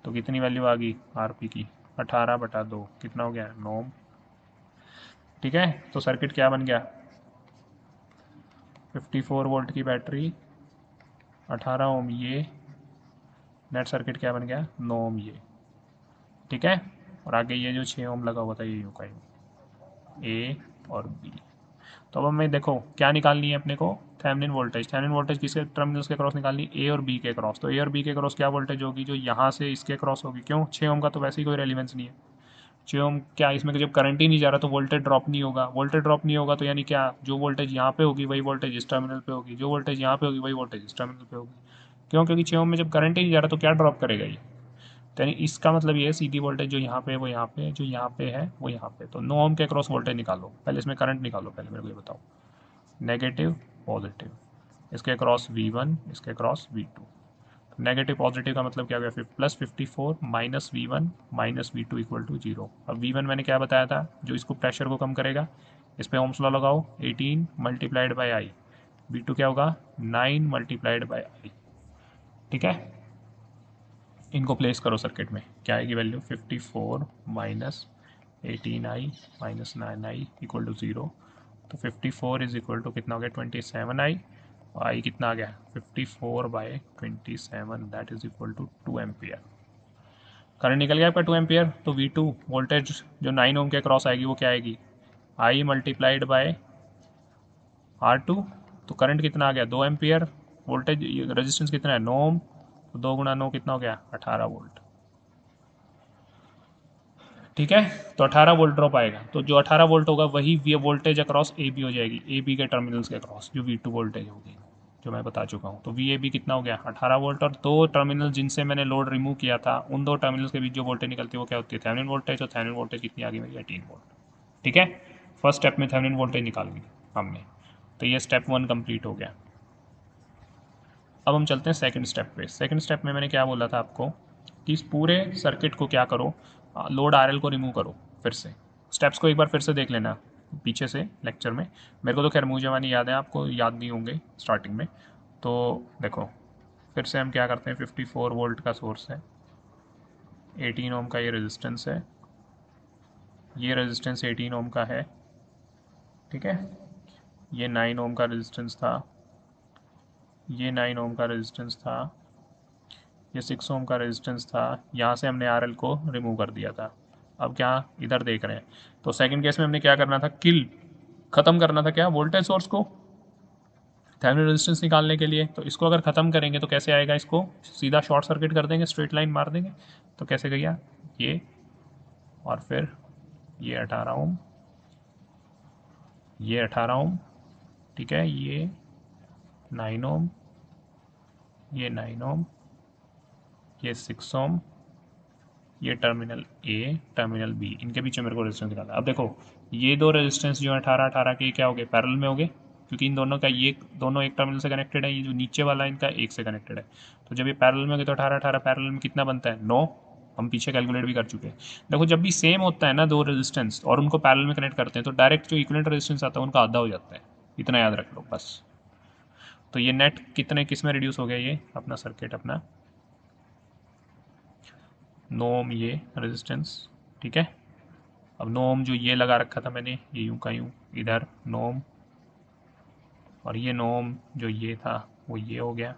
तो कितनी वैल्यू आ गई RP की, 18/2, कितना हो गया, 9। ठीक है, तो सर्किट क्या बन गया, 54 वोल्ट की बैटरी, 18 ओम ये, नेट सर्किट क्या बन गया, 9 ओम ये। ठीक है, और आगे ये जो 6 ओम लगा हुआ था ये यू का ए और बी। तो अब हमें देखो क्या निकालनी है अपने को, थेवेनिन वोल्टेज। थेवेनिन वोल्टेज किसके टर्मिनल्स के क्रॉस निकालनी, ए और बी के क्रॉस। तो ए और बी के क्रॉस क्या वोल्टेज होगी, जो यहाँ से इसके क्रॉस होगी। क्यों, 6 ओम का तो वैसे ही कोई रेलिवेंस नहीं है, 6 ओम क्या, इसमें जब करंट ही नहीं जा रहा तो वोल्टेज ड्रॉप नहीं होगा। वोल्टेज ड्रॉप नहीं होगा तो यानी क्या, जो वोल्टेज यहाँ पे होगी वही वोल्टेज इस टर्मिनल पे होगी, जो वोल्टेज यहाँ पे होगी वही वोल्टेज इस टर्मिनल पे होगी। क्यों, क्योंकि 6 ओम में जब करंट ही नहीं जा रहा तो क्या ड्रॉप करेगा ये। तो यानी इसका मतलब ये है सीधी वोल्टेज जो यहाँ पे है वो यहाँ पे है, जो यहाँ पे है वो यहाँ पे। तो 9 ओम के क्रॉस वोल्टेज निकालो, पहले इसमें करंट निकालो, पहले मेरे को ये बताओ, नेगेटिव पॉजिटिव, इसके क्रॉस V1, इसके क्रॉस V2। नेगेटिव पॉजिटिव का मतलब क्या हो गया, फिर +54 -V1 -V2 इक्वल टू 0। अब V1 मैंने क्या बताया था, जो इसको प्रेशर को कम करेगा, इस पर ओम्स लॉ लगाओ, 18 × I। V2 क्या होगा, 9 × I। ठीक है, इनको प्लेस करो सर्किट में, क्या आएगी value, 54 - 18I - 9I equal to 0। तो 54 इज इक्वल टू कितना हो गया, 27I, और आई कितना आ गया, 54/27, that is equal to 2 ampere. Current निकल गया आपका 2 एम्पियर। तो V2 वोल्टेज जो 9 ओम के क्रॉस आएगी वो क्या आएगी, I × R2। तो करंट कितना आ गया, 2 एम्पियर। वोल्टेज रेजिस्टेंस कितना है, 9 ओम, तो 2 × 9 कितना हो गया, 18 वोल्ट। ठीक है, तो 18 वोल्ट ड्रॉप आएगा। तो जो 18 वोल्ट होगा वही V voltage across A B हो जाएगी, ए बी के टर्मिनल्स के अक्रॉस जो V2 वोल्टेज होगी, जो मैं बता चुका हूँ। तो VAB कितना हो गया, 18 वोल्ट। और दो टर्मिनल जिनसे मैंने लोड रिमूव किया था, उन दो टर्मिनल्स के बीच जो वोल्टेज निकलती है वो क्या होती है, थेवेनिन वोल्टेज। और थेवेनिन वोल्टेज कितनी आ गई मेरी, 18 वोल्ट। ठीक है, फर्स्ट स्टेप में थेवेनिन वोल्टेज निकाल ली हमने, तो ये स्टेप 1 कंप्लीट हो गया। अब हम चलते हैं सेकंड स्टेप पे। सेकंड स्टेप में मैंने क्या बोला था आपको कि इस पूरे सर्किट को क्या करो, लोड RL को रिमूव करो। फिर से स्टेप्स को एक बार फिर से देख लेना पीछे से लेक्चर में। मेरे को तो खैर मुँह जवानी याद है, आपको याद नहीं होंगे स्टार्टिंग में। तो देखो फिर से हम क्या करते हैं, 54 वोल्ट का सोर्स है, 18 ओम का ये रेजिस्टेंस है, ये रेजिस्टेंस 18 ओम का है। ठीक है, ये 9 ओम का रेजिस्टेंस था, ये 9 ओम का रेजिस्टेंस था, ये 6 ओम का रेजिस्टेंस था। यहाँ से हमने RL को रिमूव कर दिया था। अब क्या इधर देख रहे हैं, तो सेकंड केस में हमने क्या करना था, किल, ख़त्म करना था क्या, वोल्टेज सोर्स को। थेवेनिन रेजिस्टेंस निकालने के लिए। तो इसको अगर ख़त्म करेंगे तो कैसे आएगा, इसको सीधा शॉर्ट सर्किट कर देंगे, स्ट्रेट लाइन मार देंगे। तो कैसे गया ये, और फिर ये 18 ओम, ये 18 ओम, ठीक है, ये 9 ओम, ये 9 ओम, ये 6 ओम, ये टर्मिनल ए, टर्मिनल बी, इनके बीच में मेरे को रेजिस्टेंस निकालना है। अब देखो ये दो रेजिस्टेंस जो है 18-18 के, क्या हो गए, पैरेलल में हो गए, क्योंकि इन दोनों का ये दोनों एक टर्मिनल से कनेक्टेड है, ये जो नीचे वाला इनका एक से कनेक्टेड है। तो जब ये पैरेलल में हो गए तो 18-18 पैरेलल में कितना बनता है, 9। हम पीछे कैलकुलेट भी कर चुके हैं। देखो जब भी सेम होता है ना दो रेजिस्टेंस और उनको पैरेलल में कनेक्ट करते हैं तो डायरेक्ट जो इक्विवेलेंट रेजिस्टेंस आता है उनका आधा हो जाता है, इतना याद रख लो बस। तो ये नेट कितने किस में रिड्यूस हो गया, ये अपना सर्किट अपना 9 ओम ये रेजिस्टेंस, ठीक है। अब 9 ओम जो ये लगा रखा था मैंने, ये यूं का यूं इधर 9 ओम, और ये 9 ओम जो ये था वो ये हो गया।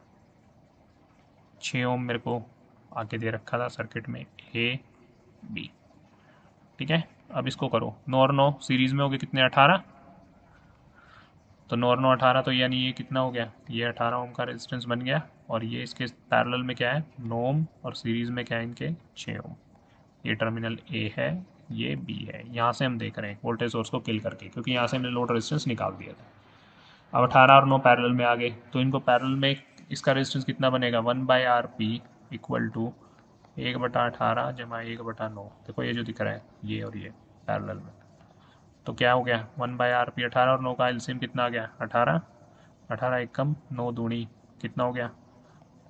6 ओम मेरे को आके दे रखा था सर्किट में ए बी, ठीक है। अब इसको करो, 9 और 9 सीरीज में हो गए कितने, 18। तो 9 और 9 18, तो यानी ये कितना हो गया, ये 18 ओम का रेजिस्टेंस बन गया। और ये इसके पैरेलल में क्या है, 9 ओम, और सीरीज में क्या है इनके 6 ओम। ये टर्मिनल ए है, ये बी है। यहाँ से हम देख रहे हैं वोल्टेज सोर्स को किल करके, क्योंकि यहाँ से हमने लोड रेजिस्टेंस निकाल दिया था। अब 18 और 9 पैरेलल में आ गए, तो इनको पैरेलल में इसका रेजिस्टेंस कितना बनेगा, 1/RP इक्वल टू 1/18 जमा 1/9। देखो ये जो दिख रहा है ये और ये पैरेलल में, तो क्या हो गया 1/RP। 18 और 9 का एलसीएम कितना आ गया, 18, 18 एक कम 9 दूनी कितना हो गया,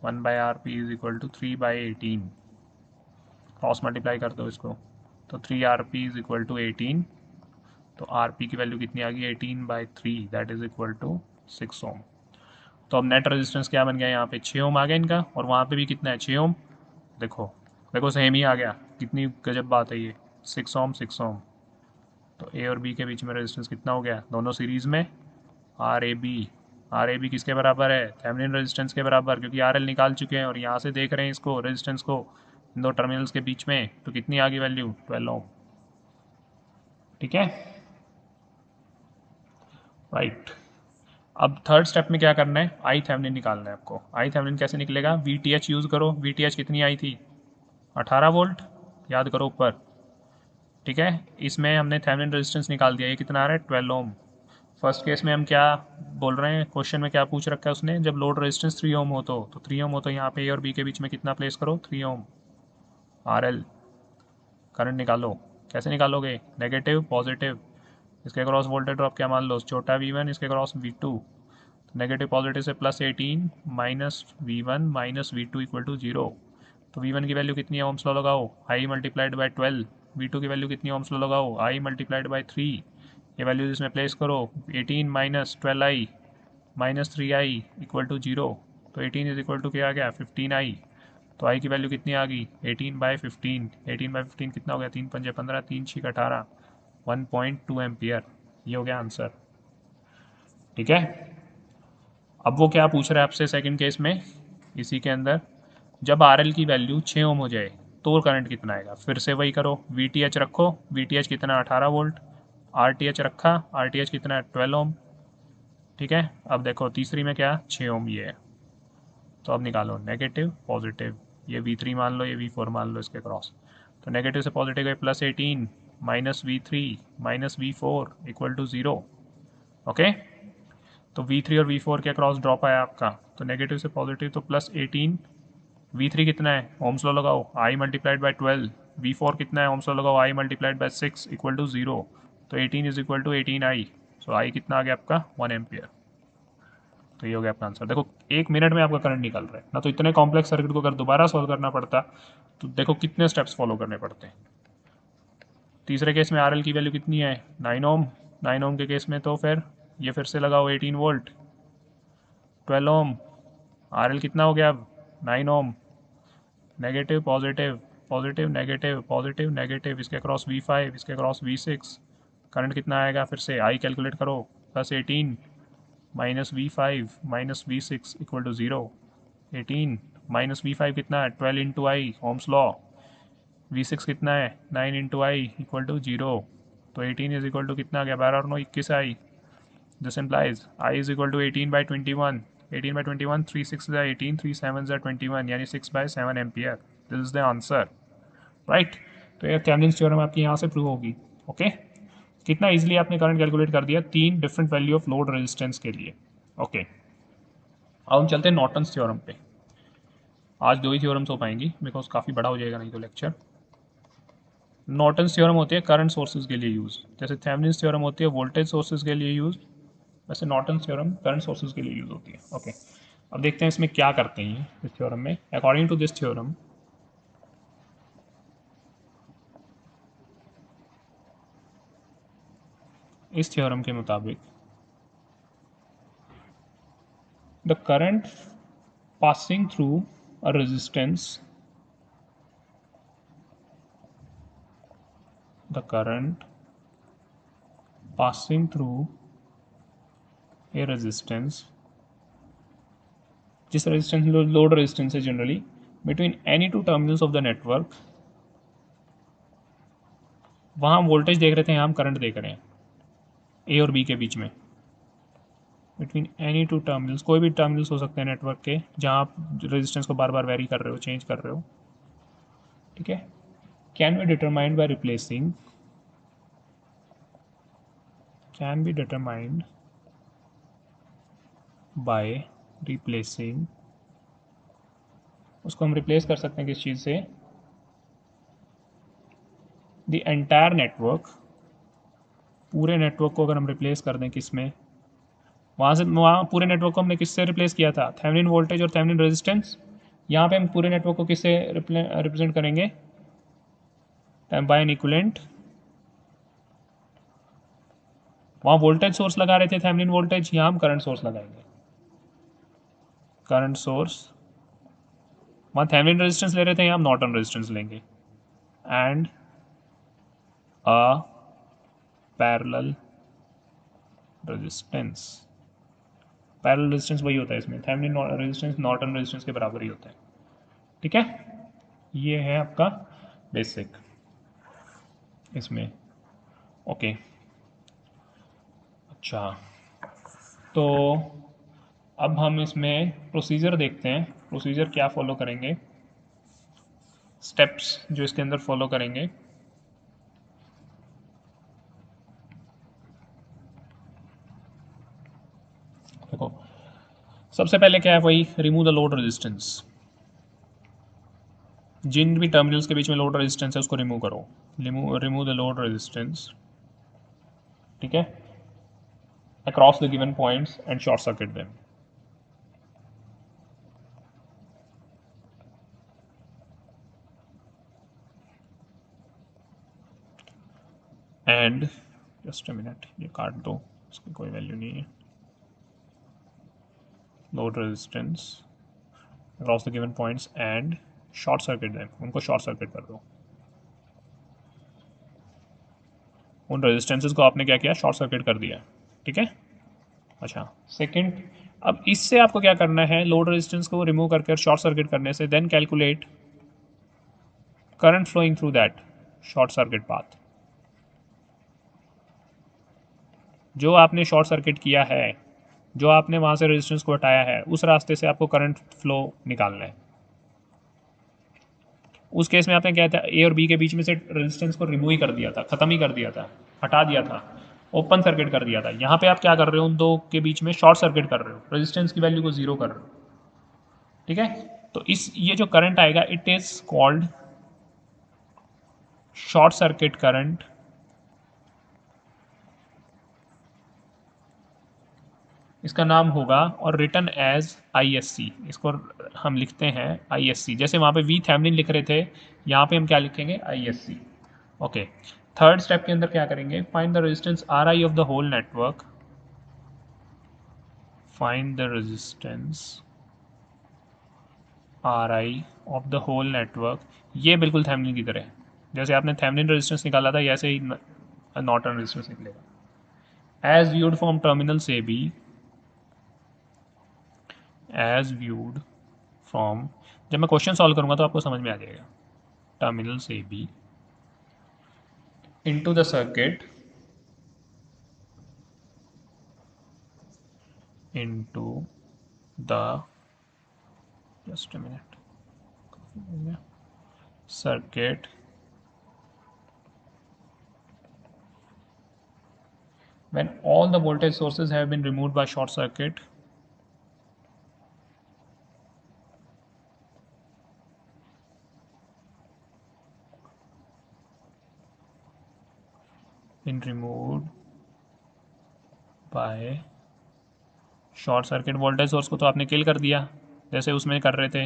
1/RP is equal to 3/18। Cross multiply कर दो इसको, तो 3RP इज इक्वल टू 18। तो RP की वैल्यू कितनी आ गई, 18/3, दैट इज इक्वल टू 6 ओम। तो अब नेट रेजिस्टेंस क्या बन गया, यहाँ पे 6 ओम आ गया इनका, और वहाँ पे भी कितना है 6 ओम। देखो देखो सेम ही आ गया, कितनी गजब बात है ये, 6 ओम 6 ओम। तो ए और बी के बीच में रेजिस्टेंस कितना हो गया, दोनों सीरीज में, आर ए बी किसके बराबर है, थेवेनिन रेजिस्टेंस के बराबर, क्योंकि आर एल निकाल चुके हैं और यहाँ से देख रहे हैं इसको रेजिस्टेंस को इन दो टर्मिनल्स के बीच में। तो कितनी आ गई वैल्यू, 12 ओम, ठीक है, राइट। अब थर्ड स्टेप में क्या करना है, आई थेवेनिन निकालना है आपको। आई थेवेनिन कैसे निकलेगा, वी टी एच यूज़ करो। वी टी एच कितनी आई थी, 18 वोल्ट, याद करो ऊपर, ठीक है। इसमें हमने थेवेनिन रेजिस्टेंस निकाल दिया, ये कितना आ रहा है, 12 ओम। फर्स्ट केस में हम क्या बोल रहे हैं, क्वेश्चन में क्या पूछ रखा है उसने, जब लोड रेजिस्टेंस 3 ओम हो तो 3 ओम हो, तो यहाँ पे ए और बी के बीच में कितना प्लेस करो, 3 ओम। आर एल करंट निकालो, कैसे निकालोगे, नेगेटिव पॉजिटिव, इसके अक्रॉस वोल्टेज ड्रॉप क्या मान लो, छोटा V1, इसके अक्रॉस V2। नेगेटिव पॉजिटिव से +18 minus V1 minus V2 equal to 0। तो V1 की वैल्यू कितनी है, ओम्स लॉ लगाओ, I मल्टीप्लाइड बाई 12। V2 की वैल्यू कितनी है, ओम्स लॉ लगाओ, I मल्टीप्लाइड बाई 3। ये वैल्यूज इसमें प्लेस करो, 18 minus 12I minus 3I equal to 0। तो 18 इज इक्वल टू क्या आ गया, 15I। तो I की वैल्यू कितनी आ गई, 18/15। 18/15 कितना हो गया, 3 पंजे 15, 3 छीक 18, 1.2 एम्पियर। ये हो गया आंसर, ठीक है। अब वो क्या पूछ रहा है आपसे सेकंड केस में, इसी के अंदर, जब आर एल की वैल्यू 6 ओम हो जाए तो करंट कितना आएगा। फिर से वही करो, वी टी एच रखो, वी टी एच कितना 18 वोल्ट, आर टी एच रखा, आर टी एच कितना 12 ओम, ठीक है। अब देखो तीसरी में क्या 6 ओम ये है, तो अब निकालो नेगेटिव पॉजिटिव, ये V3 मान लो, ये V4 मान लो इसके क्रॉस। तो नेगेटिव से पॉजिटिव गए, +18 minus V3 minus V4 equal to 0, okay. तो V3 और V4 के क्रॉस ड्रॉप आया आपका, तो नेगेटिव से पॉजिटिव, तो +18, V3 कितना है, ओम्स लॉ लगाओ, I मल्टीप्लाइड बाई 12, V4 कितना है, ओम्स लॉ लगाओ, I multiplied by 6 equal to 0। तो 18 is equal to 18I। So I कितना आ गया आपका, 1 एम्पियर। तो ये हो गया अपना आंसर। देखो 1 मिनट में आपका करंट निकल रहा है ना, तो इतने कॉम्प्लेक्स सर्किट को अगर दोबारा सॉल्व करना पड़ता तो देखो कितने स्टेप्स फॉलो करने पड़ते हैं। तीसरे केस में आर एल की वैल्यू कितनी है, 9 ओम। 9 ओम के केस में तो फिर ये फिर से लगाओ 18 वोल्ट, 12 ओम, आर एल कितना हो गया अब 9 ohm, negative positive, positive negative, positive negative, इसके क्रॉस V5, इसके क्रॉस V6। करंट कितना आएगा, फिर से आई कैलकुलेट करो, +18 minus V5 minus V6 equal to 0। 18 minus V5 कितना है, 12 इंटू आई, ओम्स लॉ। V6 कितना है, 9 इंटू आई इक्वल टू 0। तो 18 इज इक्वल टू कितना आ गया, 12 और 9 21 आई, This implies I is equal to 18/21. 18/21, 3 6 is 18, 3 7 is 21, यानी 6/7 ampere. This is the answer, right. तो ये थेवेनिन्स थ्योरम आपकी यहाँ से प्रूव होगी. ओके, कितना इजीली आपने करंट कैलकुलेट कर दिया 3 different value of load resistance के लिए. ओके, अब हम चलते हैं नॉर्टन्स थ्योरम पे. आज 2 ही थ्योरम्स हो पाएंगी बिकॉज काफ़ी बड़ा हो जाएगा नहीं तो लेक्चर. नॉर्टन्स थ्योरम होती है करंट सोर्सेज के लिए यूज़, जैसे थेवेनिन्स थ्योरम होती है वोल्टेज सोर्सेज के लिए यूज़, वैसे नॉर्टन्स थ्योरम करंट सोर्सेज के लिए यूज़ होती है. ओके, अब देखते हैं इसमें क्या करते हैं इस थ्योरम में. अकॉर्डिंग टू दिस थ्योरम, इस थ्योरम के मुताबिक the current passing through a resistance, the current passing through a resistance, जिस रेजिस्टेंस लोड रेजिस्टेंस है generally, between any two terminals of the network. वहाँ हम वोल्टेज देख रहे थे, यहाँ हम करंट देख रहे हैं ए और बी के बीच में. बिटवीन एनी टू टर्मिनल्स, कोई भी टर्मिनल्स हो सकते हैं नेटवर्क के जहाँ आप रेजिस्टेंस को बार बार वेरी कर रहे हो, चेंज कर रहे हो. ठीक है, can be determined by replacing, can be determined by replacing, उसको हम रिप्लेस कर सकते हैं किस चीज़ से, द एंटायर नेटवर्क, पूरे नेटवर्क को अगर हम रिप्लेस कर दें किस में, वहाँ पूरे नेटवर्क को हमने किससे रिप्लेस किया था, थेवेनिन वोल्टेज और थेवेनिन रेजिस्टेंस. यहाँ पे हम पूरे नेटवर्क को किससे रिप्रेजेंट करेंगे, बाय एन इक्विवेलेंट. वहाँ वोल्टेज सोर्स लगा रहे थे थेवेनिन वोल्टेज, यहाँ हम करंट सोर्स लगाएंगे, करंट सोर्स. वहाँ थेवेनिन रेजिस्टेंस ले रहे थे, यहाँ हम नॉर्टन रेजिस्टेंस लेंगे. And a parallel resistance. Parallel resistance वही होता है इसमें, थेवेनिन रेजिस्टेंस नॉर्टन रेजिस्टेंस के बराबर ही होता है. ठीक है, ये है आपका बेसिक इसमें. ओके, अच्छा, तो अब हम इसमें प्रोसीजर देखते हैं. प्रोसीजर क्या फॉलो करेंगे, स्टेप्स जो इसके अंदर फॉलो करेंगे. देखो, सबसे पहले क्या है, वही रिमूव द लोड रेजिस्टेंस. जिन भी टर्मिनल्स के बीच में लोड रेजिस्टेंस है उसको रिमूव करो, रिमूव द लोड रेजिस्टेंस. ठीक है, across the given points and short circuit them. And just a minute, ये काट दो, इसकी कोई वैल्यू नहीं है. Load resistance across the given points and short circuit them, उनको शॉर्ट सर्किट कर दो. उन रेजिस्टेंसेस को आपने क्या किया, शॉर्ट सर्किट कर दिया. ठीक है, अच्छा. सेकंड, अब इससे आपको क्या करना है, लोड रेजिस्टेंस को रिमूव करके शॉर्ट सर्किट करने से then calculate current flowing through that short circuit path. जो आपने शॉर्ट सर्किट किया है, जो आपने वहाँ से रेजिस्टेंस को हटाया है, उस रास्ते से आपको करंट फ्लो निकालना है. उस केस में आपने क्या था, ए और बी के बीच में से रेजिस्टेंस को रिमूव ही कर दिया था, ख़त्म ही कर दिया था, हटा दिया था, ओपन सर्किट कर दिया था. यहाँ पे आप क्या कर रहे हो, उन दो के बीच में शॉर्ट सर्किट कर रहे हो, रेजिस्टेंस की वैल्यू को जीरो कर रहे हो. ठीक है, तो इस ये जो करंट आएगा it is called short circuit current. इसका नाम होगा और रिटर्न एज ISC, इसको हम लिखते हैं ISC. जैसे वहाँ पे वी थेवेनिन लिख रहे थे, यहाँ पे हम क्या लिखेंगे, ISC. ओके, थर्ड स्टेप के अंदर क्या करेंगे, find the resistance RI of the whole network. Find the resistance RI of the whole network. ये बिल्कुल थेवेनिन की तरह है, जैसे आपने थेवेनिन रेजिस्टेंस निकाला था ऐसे ही नॉर्टन रेजिस्टेंस निकलेगा. As viewed from terminals AB, as viewed from, जब मैं क्वेश्चन सॉल्व करूंगा तो आपको समझ में आ जाएगा. Terminals AB into the circuit into the just a minute circuit when all the voltage sources have been removed by short circuit been removed by short circuit voltage source को तो आपने किल कर दिया जैसे उसमें कर रहे थे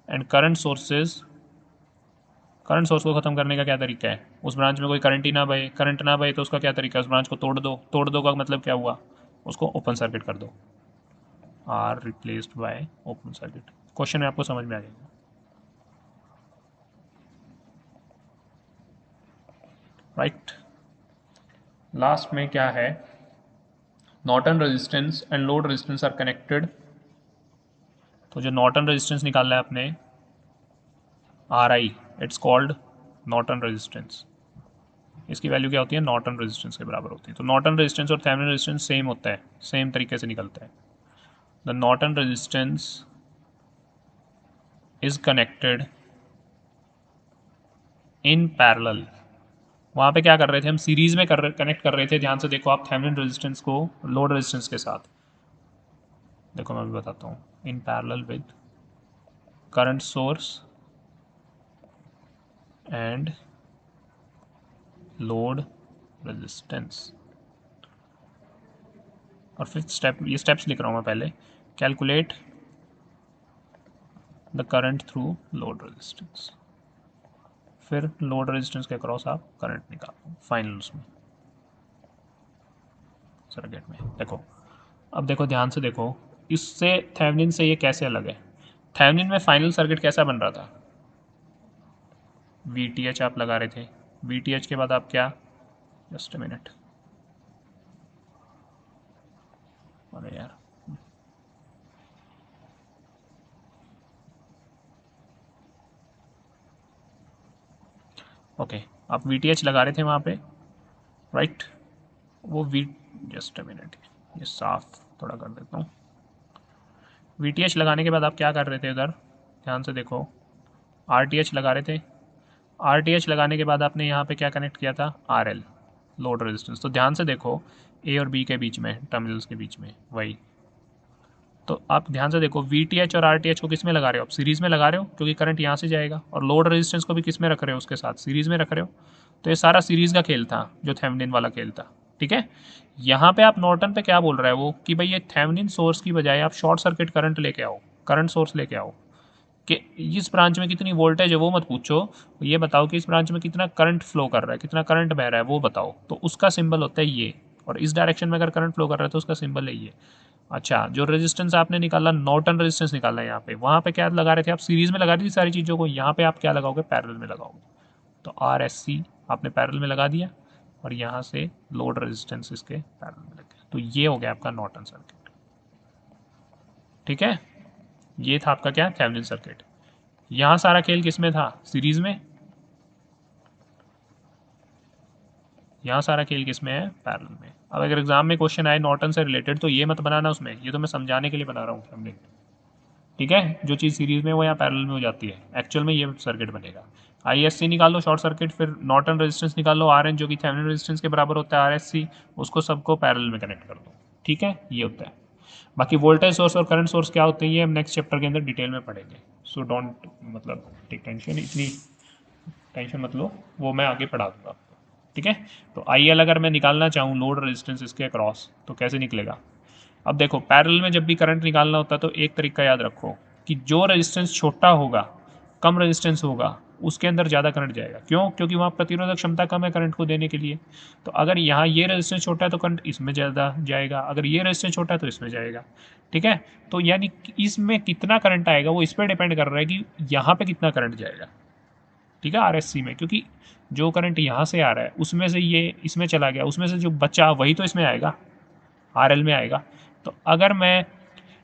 एंड करंट सोर्स को ख़त्म करने का क्या तरीका है उस ब्रांच में कोई करंट ना बहे तो उसका क्या तरीका है उस ब्रांच को तोड़ दो का मतलब क्या हुआ उसको ओपन सर्किट कर दो are replaced by open circuit question में आपको समझ में आ जाएगा राइट लास्ट में क्या है Norton resistance and load resistance R connected तो जो नॉर्टन रेजिस्टेंस निकालना है आपने are I it's called Norton resistance इसकी वैल्यू क्या होती है नॉर्टन रेजिस्टेंस के बराबर होती है तो नॉर्टन रेजिस्टेंस और थेवेनिन रेजिस्टेंस सेम होता है सेम तरीके से निकलता है the Norton resistance is connected in parallel वहाँ पे क्या कर रहे थे हम सीरीज में कनेक्ट कर रहे थे ध्यान से देखो आप थेवेनिन रेजिस्टेंस को लोड रेजिस्टेंस के साथ देखो मैं भी बताता हूँ in parallel with current source and load resistance और फिर ये स्टेप्स लिख रहा हूँ मैं पहले calculate the current through load resistance फिर लोड रेजिस्टेंस के अक्रॉस आप करंट निकालो फाइनल उसमें सर्किट में देखो अब देखो ध्यान से देखो इससे थेवेनिन से ये कैसे अलग है थेवेनिन में फाइनल सर्किट कैसा बन रहा था VTH आप लगा रहे थे VTH के बाद आप क्या जस्ट अ मिनट अरे यार ओके आप VTH लगा रहे थे वहाँ पे राइट वो जस्ट अ मिनट ये साफ थोड़ा कर देता हूँ VTH लगाने के बाद आप क्या कर रहे थे उधर ध्यान से देखो RTH लगा रहे थे RTH लगाने के बाद आपने यहाँ पे क्या कनेक्ट किया था RL लोड रेजिस्टेंस तो ध्यान से देखो A और B के बीच में टर्मिनल्स के बीच में वही तो आप ध्यान से देखो VTH और RTH को किस में लगा रहे हो आप सीरीज़ में लगा रहे हो क्योंकि करंट यहाँ से जाएगा और लोड रेजिस्टेंस को भी किस में रख रहे हो उसके साथ सीरीज़ में रख रहे हो तो ये सारा सीरीज़ का खेल था जो थेवेनिन वाला खेल था ठीक है यहाँ पे आप नॉर्टन पे क्या बोल रहा है वो कि भाई ये थेवेनिन सोर्स की बजाय आप शॉर्ट सर्किट करंट लेके आओ करंट सोर्स लेके आओ कि इस ब्रांच में कितनी वोल्टेज है वो मत पूछो ये बताओ कि इस ब्रांच में कितना करंट फ्लो कर रहा है कितना करंट बह रहा है वो बताओ तो उसका सिंबल होता है ये और इस डायरेक्शन में अगर करंट फ्लो कर रहा है तो उसका सिंबल है ये अच्छा जो रेजिस्टेंस आपने निकाला नॉर्टन रेजिस्टेंस निकालना है यहाँ पे वहाँ पे क्या लगा रहे थे आप सीरीज में लगा रही थी सारी चीज़ों को यहाँ पे आप क्या लगाओगे पैरेलल में लगाओगे तो RSC आपने पैरेलल में लगा दिया और यहाँ से लोड रेजिस्टेंस इसके पैरेलल में लग गया तो ये हो गया आपका नॉर्टन सर्किट ठीक है ये था आपका क्या थेवेनिन सर्किट यहाँ सारा खेल किस में था सीरीज में यहाँ सारा खेल किस में है पैरेलल में अब अगर एग्जाम में क्वेश्चन आए नॉर्टन से रिलेटेड तो ये मत बनाना उसमें ये तो मैं समझाने के लिए बना रहा हूँ हमने ठीक है जो चीज़ सीरीज में वो यहाँ पैरेलल में हो जाती है एक्चुअल में ये सर्किट बनेगा ISC निकाल लो शॉर्ट सर्किट फिर नॉर्टन रेजिस्टेंस निकाल लो RN जो कि थेवेनिन रेजिस्टेंस के बराबर होता है RSC उसको सबको पैरेलल में कनेक्ट कर दो ठीक है ये होता है बाकी वोल्टेज सोर्स और करंट सोर्स क्या होते हैं ये हम नेक्स्ट चैप्टर के अंदर डिटेल में पढ़ेंगे सो डोंट मतलब टेक टेंशन इतनी टेंशन मत लो वो मैं आगे पढ़ा दूंगा आपको ठीक है तो IL अगर मैं निकालना चाहूँ लोड रेजिस्टेंस इसके अक्रॉस तो कैसे निकलेगा अब देखो पैरेलल में जब भी करंट निकालना होता है तो एक तरीका याद रखो कि जो रेजिस्टेंस छोटा होगा कम रेजिस्टेंस होगा उसके अंदर ज़्यादा करंट जाएगा क्यों क्योंकि वहाँ प्रतिरोधक क्षमता कम है करंट को देने के लिए तो अगर यहाँ ये रेजिस्टेंस छोटा है तो करंट इसमें ज़्यादा जाएगा अगर ये रेजिस्टेंस छोटा है तो इसमें जाएगा ठीक है तो यानी इसमें कितना करंट आएगा वो इस पर डिपेंड कर रहा है कि यहाँ पे कितना करंट जाएगा ठीक है RSC में क्योंकि जो करंट यहाँ से आ रहा है उसमें से ये इसमें चला गया उसमें से जो बचा वही तो इसमें आएगा RL में आएगा तो अगर मैं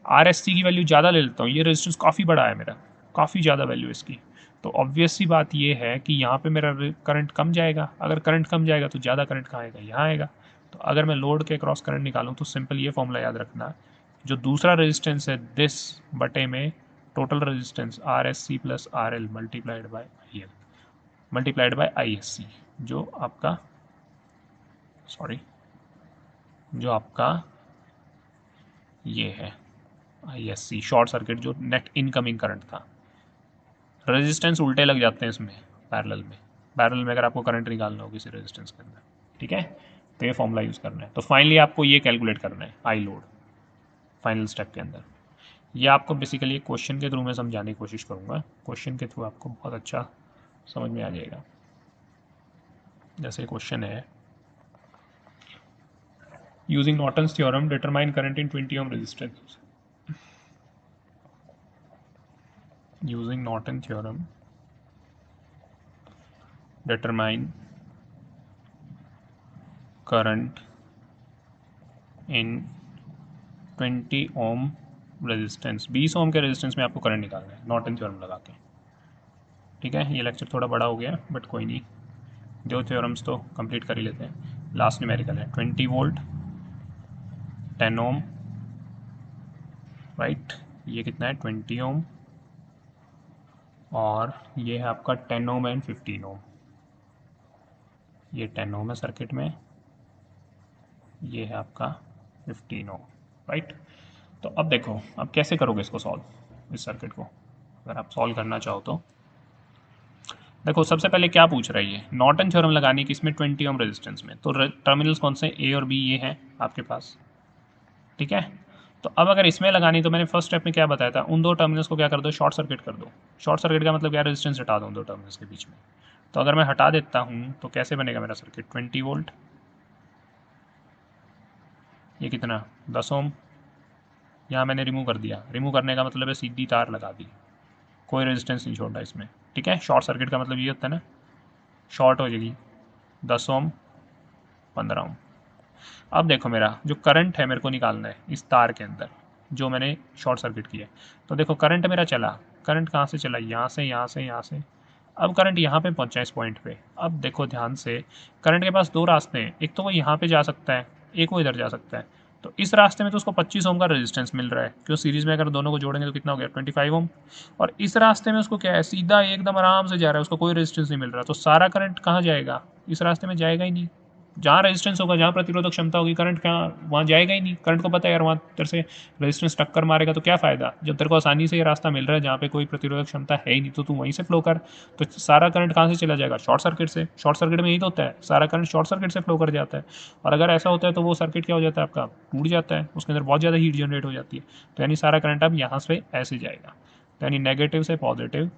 RSC की वैल्यू ज़्यादा ले लेता हूँ ये रेजिस्टेंस काफ़ी बड़ा है मेरा काफ़ी ज़्यादा वैल्यू इसकी तो ऑब्वियस सी बात ये है कि यहाँ पे मेरा करंट कम जाएगा अगर करंट कम जाएगा तो ज़्यादा करंट कहाँ आएगा यहाँ आएगा तो अगर मैं लोड के क्रॉस करंट निकालूँ तो सिंपल ये फॉर्मूला याद रखना जो दूसरा रेजिस्टेंस है दिस बटे में total resistance R S C plus R L multiplied by I L multiplied by I S C, जो आपका जो आपका ये है I S C short circuit, जो नेट इनकमिंग करंट था। रेजिस्टेंस उल्टे लग जाते हैं इसमें पैरेलल में अगर आपको करंट निकालना हो किसी रेजिस्टेंस के अंदर, ठीक है। तो ये फॉर्मूला यूज़ करना है। तो फाइनली आपको ये कैलकुलेट करना है आई लोड फाइनल स्टेप के अंदर। ये आपको बेसिकली एक क्वेश्चन के थ्रू मैं समझाने की कोशिश करूँगा, क्वेश्चन के थ्रू आपको बहुत अच्छा समझ में आ जाएगा। जैसे क्वेश्चन है, using Norton's theorem determine current in 20 ohm resistance. Using Norton theorem determine current in 20 ohm resistance. 20 ओम के रेजिस्टेंस में आपको करंट निकालना है नॉर्टन थ्योरम लगा के, ठीक है। ये लेक्चर थोड़ा बड़ा हो गया बट कोई नहीं, दो थ्योरम्स तो कंप्लीट कर ही लेते हैं। लास्ट न्यूमेरिकल है 20 वोल्ट 10 ओम, राइट। ये कितना है 20 ओम, और ये है आपका 10 ओम एंड 15 ओम। ये 10 ओम है सर्किट में, ये है आपका 15 ओम, राइट। तो अब देखो, अब कैसे करोगे इसको सॉल्व, इस सर्किट को अगर आप सॉल्व करना चाहो तो देखो, सबसे पहले क्या पूछ रहा है ये, नॉर्टन थ्योरम लगानी कि इसमें 20 ओम रेजिस्टेंस में। तो टर्मिनल्स कौन से, ए और बी ये हैं आपके पास, ठीक है। तो अब अगर इसमें लगानी, तो मैंने फर्स्ट स्टेप में क्या बताया था, उन दो टर्मिनल्स को क्या कर दो, शॉर्ट सर्किट कर दो। शॉर्ट सर्किट का मतलब क्या, रेजिस्टेंस हटा दो दो टर्मिनल्स के बीच में। तो अगर मैं हटा देता हूँ तो कैसे बनेगा मेरा सर्किट, 20 वोल्ट, ये कितना 10 ओम, यहाँ मैंने रिमूव कर दिया। रिमूव करने का मतलब है सीधी तार लगा दी, कोई रेजिस्टेंस नहीं छोड़ा इसमें, ठीक है। शॉर्ट सर्किट का मतलब ये होता है ना, शॉर्ट हो जाएगी 10 ओम 15 ओम। अब देखो, मेरा जो करंट है मेरे को निकालना है इस तार के अंदर जो मैंने शॉर्ट सर्किट किया। तो देखो करंट मेरा चला, करंट कहाँ से चला, यहाँ से यहाँ से यहाँ से। अब करंट यहाँ पे पहुँचा इस पॉइंट पे। अब देखो ध्यान से, करंट के पास दो रास्ते हैं, एक तो वो यहाँ पे जा सकता है, एक वो इधर जा सकता है। तो इस रास्ते में तो उसको 25 ओम का रेजिस्टेंस मिल रहा है, क्यों सीरीज में अगर दोनों को जोड़ेंगे तो कितना हो गया 25 ओम। और इस रास्ते में उसको क्या है, सीधा एकदम आराम से जा रहा है, उसको कोई रेजिस्टेंस नहीं मिल रहा। तो सारा करंट कहाँ जाएगा, इस रास्ते में जाएगा ही नहीं। जहाँ रेजिस्टेंस होगा, जहाँ प्रतिरोधक क्षमता होगी, करंट कहाँ, वहाँ जाएगा ही नहीं। करंट को पता है यार वहाँ तेरे से रेजिस्टेंस टक्कर मारेगा, तो क्या फ़ायदा, जब तेरे को आसानी से ये रास्ता मिल रहा है जहाँ पे कोई प्रतिरोधक क्षमता है ही नहीं, तो तू वहीं से फ्लो कर। तो सारा करंट कहाँ से चला जाएगा, शॉर्ट सर्किट से। शॉर्ट सर्किट में यही तो होता है, सारा करंट शॉर्ट सर्किट से फ्लो कर जाता है। और अगर ऐसा होता है तो वो सर्किट क्या हो जाता है आपका, टूट जाता है, उसके अंदर बहुत ज़्यादा हीट जनरेट हो जाती है। तो यानी सारा करंट अब यहाँ से ऐसे जाएगा, तो यानी नेगेटिव से पॉजिटिव,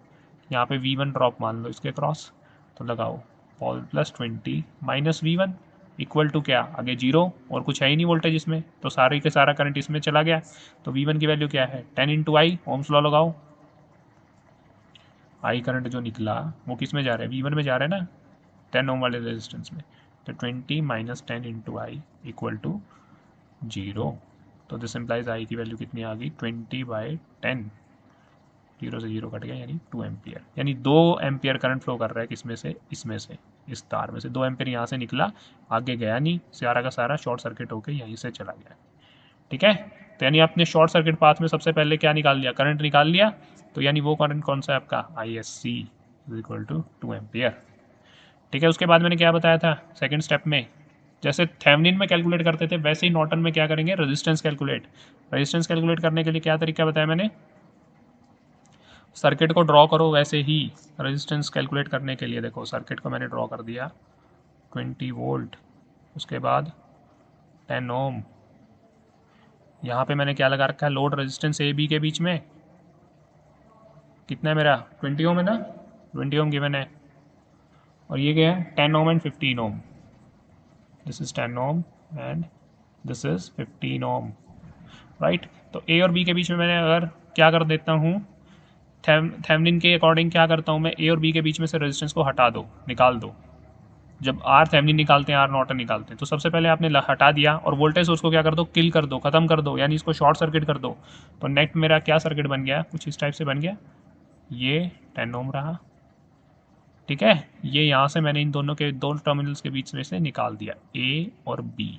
यहाँ पे V1 ड्रॉप मान लो इसके क्रॉस, तो लगाओ +20 माइनस V1 इक्वल टू क्या, आगे 0 और कुछ है ही नहीं वोल्टेज इसमें, तो सारे के सारा करंट इसमें चला गया। तो V1 की वैल्यू क्या है 10 × I, ओम्स लॉ लगाओ। I करंट जो निकला वो किस में जा रहा है, V1 में जा रहा है ना, 10 ओम वाले रेजिस्टेंस में। तो 20 माइनस 10 × I इक्वल टू 0। तो दिस इम्प्लाइज I की वैल्यू कितनी आ गई 20/10, 0 से 0 कट गया, यानी 2 एम्पियर। यानी 2 एम्पियर करंट फ्लो कर रहा है किसमें से, इसमें से, इस तार में से 2 एम्पियर यहाँ से निकला, आगे गया नहीं, सारा का सारा शॉर्ट सर्किट होकर यहीं से चला गया, ठीक है। तो यानी आपने शॉर्ट सर्किट पाथ में सबसे पहले क्या निकाल लिया, करंट निकाल लिया। तो यानी वो करंट कौन सा है आपका, ISC इक्वल टू 2 एम्पियर, ठीक है। उसके बाद मैंने क्या बताया था सेकेंड स्टेप में, जैसे थेवेनिन में कैलकुलेट करते थे वैसे ही नॉर्टन में क्या करेंगे, रेजिस्टेंस कैलकुलेट। रेजिस्टेंस कैलकुलेट करने के लिए क्या तरीका बताया मैंने, सर्किट को ड्रॉ करो वैसे ही रेजिस्टेंस कैलकुलेट करने के लिए। देखो सर्किट को मैंने ड्रॉ कर दिया 20 वोल्ट, उसके बाद 10 ओम, यहाँ पे मैंने क्या लगा रखा है, लोड रेजिस्टेंस ए बी के बीच में कितना है मेरा 20 ओम है ना, 20 ओम गिवन है। और ये क्या है 10 ohm and 15 ohm, this is 10 ohm and this is 15 ohm, right. तो ए और बी के बीच में मैंने अगर क्या कर देता हूँ, थेवेनिन के अकॉर्डिंग क्या करता हूँ मैं, ए और बी के बीच में से रेजिस्टेंस को हटा दो, निकाल दो। जब आर थेवेनिन निकालते हैं, आर नॉर्टन निकालते हैं, तो सबसे पहले आपने हटा दिया और वोल्टेज सोर्स को क्या कर दो, किल कर दो, खत्म कर दो, यानी इसको शॉर्ट सर्किट कर दो। तो नेट मेरा क्या सर्किट बन गया, कुछ इस टाइप से बन गया, ये 10 ओम रहा, ठीक है। ये यहाँ से मैंने इन दोनों के, दो टर्मिनल्स के बीच में से निकाल दिया, ए और बी,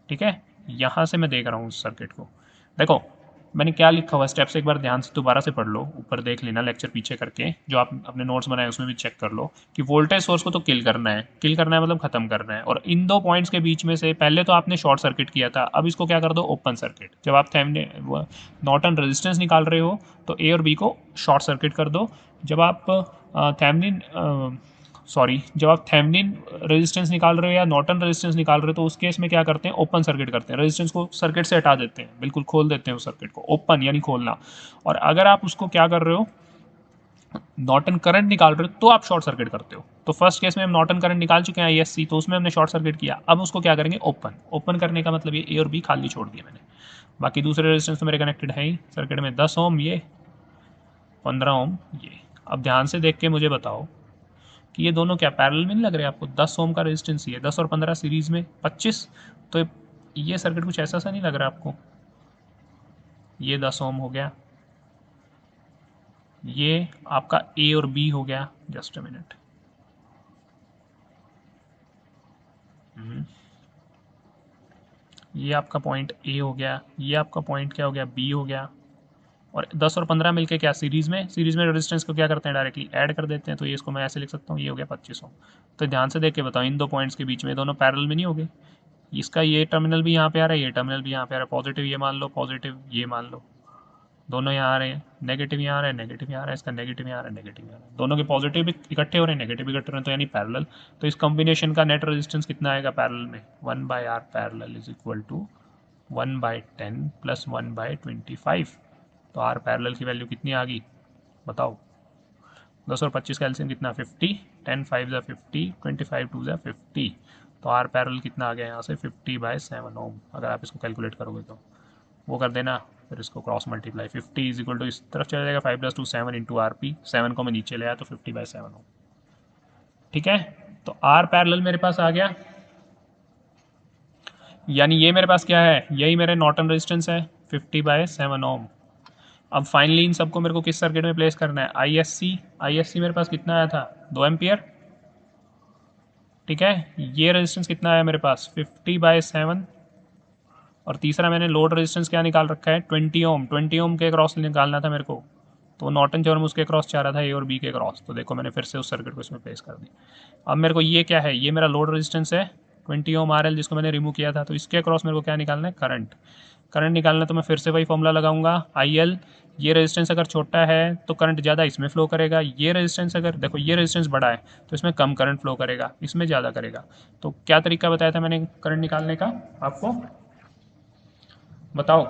ठीक है। यहाँ से मैं देख रहा हूँ उस सर्किट को, देखो मैंने क्या लिखा हुआ स्टेप्स एक बार ध्यान से दोबारा से पढ़ लो, ऊपर देख लेना लेक्चर पीछे करके, जो आप अपने नोट्स बनाए उसमें भी चेक कर लो कि वोल्टेज सोर्स को तो किल करना है, किल करना है मतलब खत्म करना है, और इन दो पॉइंट्स के बीच में से पहले तो आपने शॉर्ट सर्किट किया था, अब इसको क्या कर दो ओपन सर्किट। जब आप थेवेनिन नॉर्टन रेजिस्टेंस निकाल रहे हो तो ए और बी को शॉर्ट सर्किट कर दो। जब आप थेवेनिन जब आप थेवेनिन रेजिस्टेंस निकाल रहे हो या नॉर्टन रेजिस्टेंस निकाल रहे हो तो उस केस में क्या करते हैं, ओपन सर्किट करते हैं, रेजिस्टेंस को सर्किट से हटा देते हैं, बिल्कुल खोल देते हैं उस सर्किट को, ओपन यानी खोलना। और अगर आप उसको क्या कर रहे हो, नॉर्टन करंट निकाल रहे हो तो आप शॉर्ट सर्किट करते हो। तो फर्स्ट केस में हम नॉर्टन करंट निकाल चुके हैं आईएससी, तो उसमें हमने शॉर्ट सर्किट किया, अब उसको क्या करेंगे ओपन। ओपन करने का मतलब ये ए और बी खाली छोड़ दिया मैंने, बाकी दूसरे रेजिस्टेंस तो मेरे कनेक्टेड है ही सर्किट में, 10 ओम ये, 15 ओम ये। अब ध्यान से देख के मुझे बताओ कि ये दोनों क्या पैरेलल में नहीं लग रहे आपको, 10 ओम का रेजिस्टेंस ये, 10 और 15 सीरीज में 25, तो ये सर्किट कुछ ऐसा सा नहीं लग रहा आपको। ये 10 ओम हो गया, ये आपका ए और बी हो गया, जस्ट अ मिनट, ये आपका पॉइंट ए हो गया, ये आपका पॉइंट क्या हो गया बी हो गया, और 10 और 15 मिलके क्या सीरीज में, सीरीज में रेजिस्टेंस को क्या करते हैं डायरेक्टली ऐड कर देते हैं, तो ये इसको मैं ऐसे लिख सकता हूँ, ये हो गया 25 ओम। तो ध्यान से देख के बताओ इन दो पॉइंट्स के बीच में दोनों पैरेलल में नहीं हो गए, इसका ये टर्मिनल भी यहाँ पे आ रहा है, ये टर्मिनल भी यहाँ पे आ रहा है, पॉजिटिव ये मान लो, पॉजिटिव ये मान लो, दोनों यहाँ आ रहे हैं, नेगेटिव यहाँ आ रहा है, नेगेटिव यहाँ आ रहा है, इसका नेगेटिव यहाँ आ रहा है, नेगेटिव यहाँ आ रहा है, दोनों के पॉजिटिव भी इकट्ठे हो रहे हैं, नेगेटिव भी इकट्ठे हो रहे हैं, तो यानी पैरेलल। तो इस कॉम्बिनेशन का नेट रेजिस्टेंस कितना आएगा पैरेलल में, 1/r parallel is equal to 1/10 plus 1/25। तो आर पैरेलल की वैल्यू कितनी आ गई बताओ, 10 और 25 का एलसीएम कितना 50, 10 5 ज़ा 50, 25 2 ज़ा 50, तो आर पैरेलल कितना आ गया यहाँ से 50/7 ओम। अगर आप इसको कैलकुलेट करोगे तो वो कर देना, फिर इसको cross multiply, 50 is equal to इस तरफ चला जाएगा 5 + 2 7 इंटू आर पी, 7 को मैं नीचे ले आया तो 50/7 ओम। ठीक है, तो आर पैरेलल मेरे पास आ गया, यानी ये मेरे पास क्या है, यही मेरे नॉर्टन रेजिस्टेंस है 50/7 ओम। अब फाइनली इन सबको मेरे को किस सर्किट में प्लेस करना है, आई एस सी मेरे पास कितना आया था 2 एम्पियर। ठीक है, ये रेजिस्टेंस कितना आया मेरे पास 50/7, और तीसरा मैंने लोड रेजिस्टेंस क्या निकाल रखा है 20 ओम, 20 ओम के क्रॉस निकालना था मेरे को, तो नॉर्टन थ्योरम उसके क्रॉस चाह रहा था ए और बी के क्रॉस, तो देखो मैंने फिर से उस सर्किट को इसमें प्लेस कर दिया। अब मेरे को ये क्या है, ये मेरा लोड रेजिस्टेंस है 20 ओम आर एल जिसको मैंने रिमूव किया था, तो इसके क्रॉस मेरे को क्या निकालना है करंट। करंट निकालना है तो मैं फिर से वही फॉर्मूला लगाऊंगा आई एल, ये रेजिस्टेंस अगर छोटा है तो करंट ज़्यादा इसमें फ्लो करेगा, ये रेजिस्टेंस अगर देखो ये रेजिस्टेंस बड़ा है तो इसमें कम करंट फ्लो करेगा, इसमें ज़्यादा करेगा। तो क्या तरीका बताया था मैंने करंट निकालने का आपको बताओ,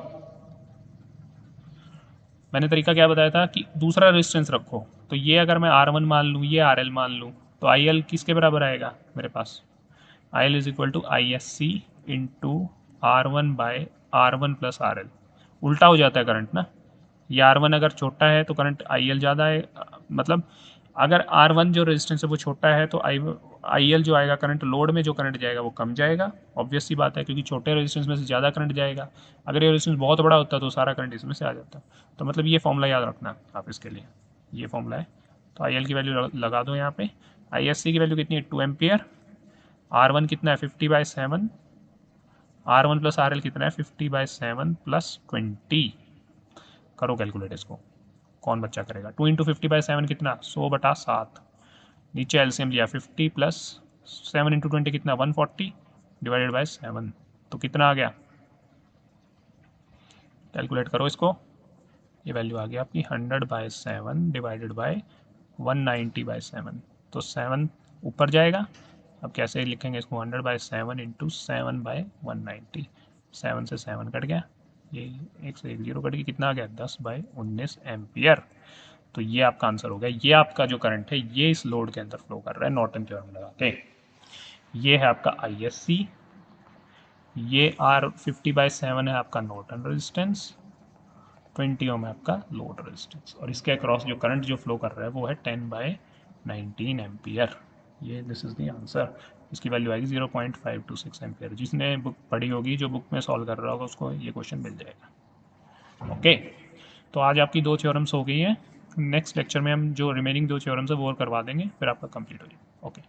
मैंने तरीका क्या बताया था कि दूसरा रेजिस्टेंस रखो, तो ये अगर मैं R1 मान लूँ, ये RL मान लूँ, तो IL किसके बराबर आएगा मेरे पास, IL is equal to I S C into R1/R1 plus RL। उल्टा हो जाता है करंट ना, ये R1 अगर छोटा है तो करंट IL ज़्यादा है, मतलब अगर R1 जो रेजिस्टेंस है वो छोटा है तो IL जो आएगा करंट, लोड में जो करंट जाएगा वो कम जाएगा, ऑब्वियस सी बात है क्योंकि छोटे रेजिस्टेंस में से ज़्यादा करंट जाएगा। अगर ये रेजिस्टेंस बहुत बड़ा होता तो सारा करंट इसमें से आ जाता। तो मतलब ये फॉर्मूला याद रखना आप इसके लिए, ये फॉर्मूला है। तो IL की वैल्यू लगा दो यहाँ पे, ISC की वैल्यू कितनी है 2 एम्पियर, R1 कितना है 50/7, R1 प्लस RL कितना है 50/7 प्लस 20, करो कैलकुलेट इसको, कौन बच्चा करेगा, 2 इंटू 50/7 कितना 100/7, नीचे एलसीएम लिया 50 प्लस 7 इंटू 20 कितना 140 डिवाइडेड बाय 7, तो कितना आ गया कैलकुलेट करो इसको, ये वैल्यू आ गया आपकी 100/7 डिवाइडेड बाय 190/7, तो 7 ऊपर जाएगा। अब कैसे लिखेंगे इसको, 100/7 इंटू 7/190, 7 से 7 कट गया, ये एक से एक जीरो कट गया, कितना आ गया 10/19 एम्पियर। तो ये आपका आंसर हो गया, ये आपका जो करंट है ये इस लोड के अंदर फ्लो कर रहा है नॉर्टन थ्योरम लगा के। ये है आपका ISC, ये R50/7 है आपका नॉर्टन रेजिस्टेंस, 20 ओम है आपका लोड रेजिस्टेंस, और इसके अक्रॉस जो करंट जो फ्लो कर रहा है वो है 10/19 एम्पियर। ये दिस इज द आंसर, इसकी वैल्यू आएगी 0.526 एम्पियर। जिसने बुक पढ़ी होगी, जो बुक में सॉल्व कर रहा होगा उसको ये क्वेश्चन मिल जाएगा। ओके, तो आज आपकी 2 थ्योरम्स हो गई हैं, नेक्स्ट लेक्चर में हम जो रिमेनिंग 2 थ्योरम्स है वो और करवा देंगे, फिर आपका कंप्लीट हो जाएगा। ओके।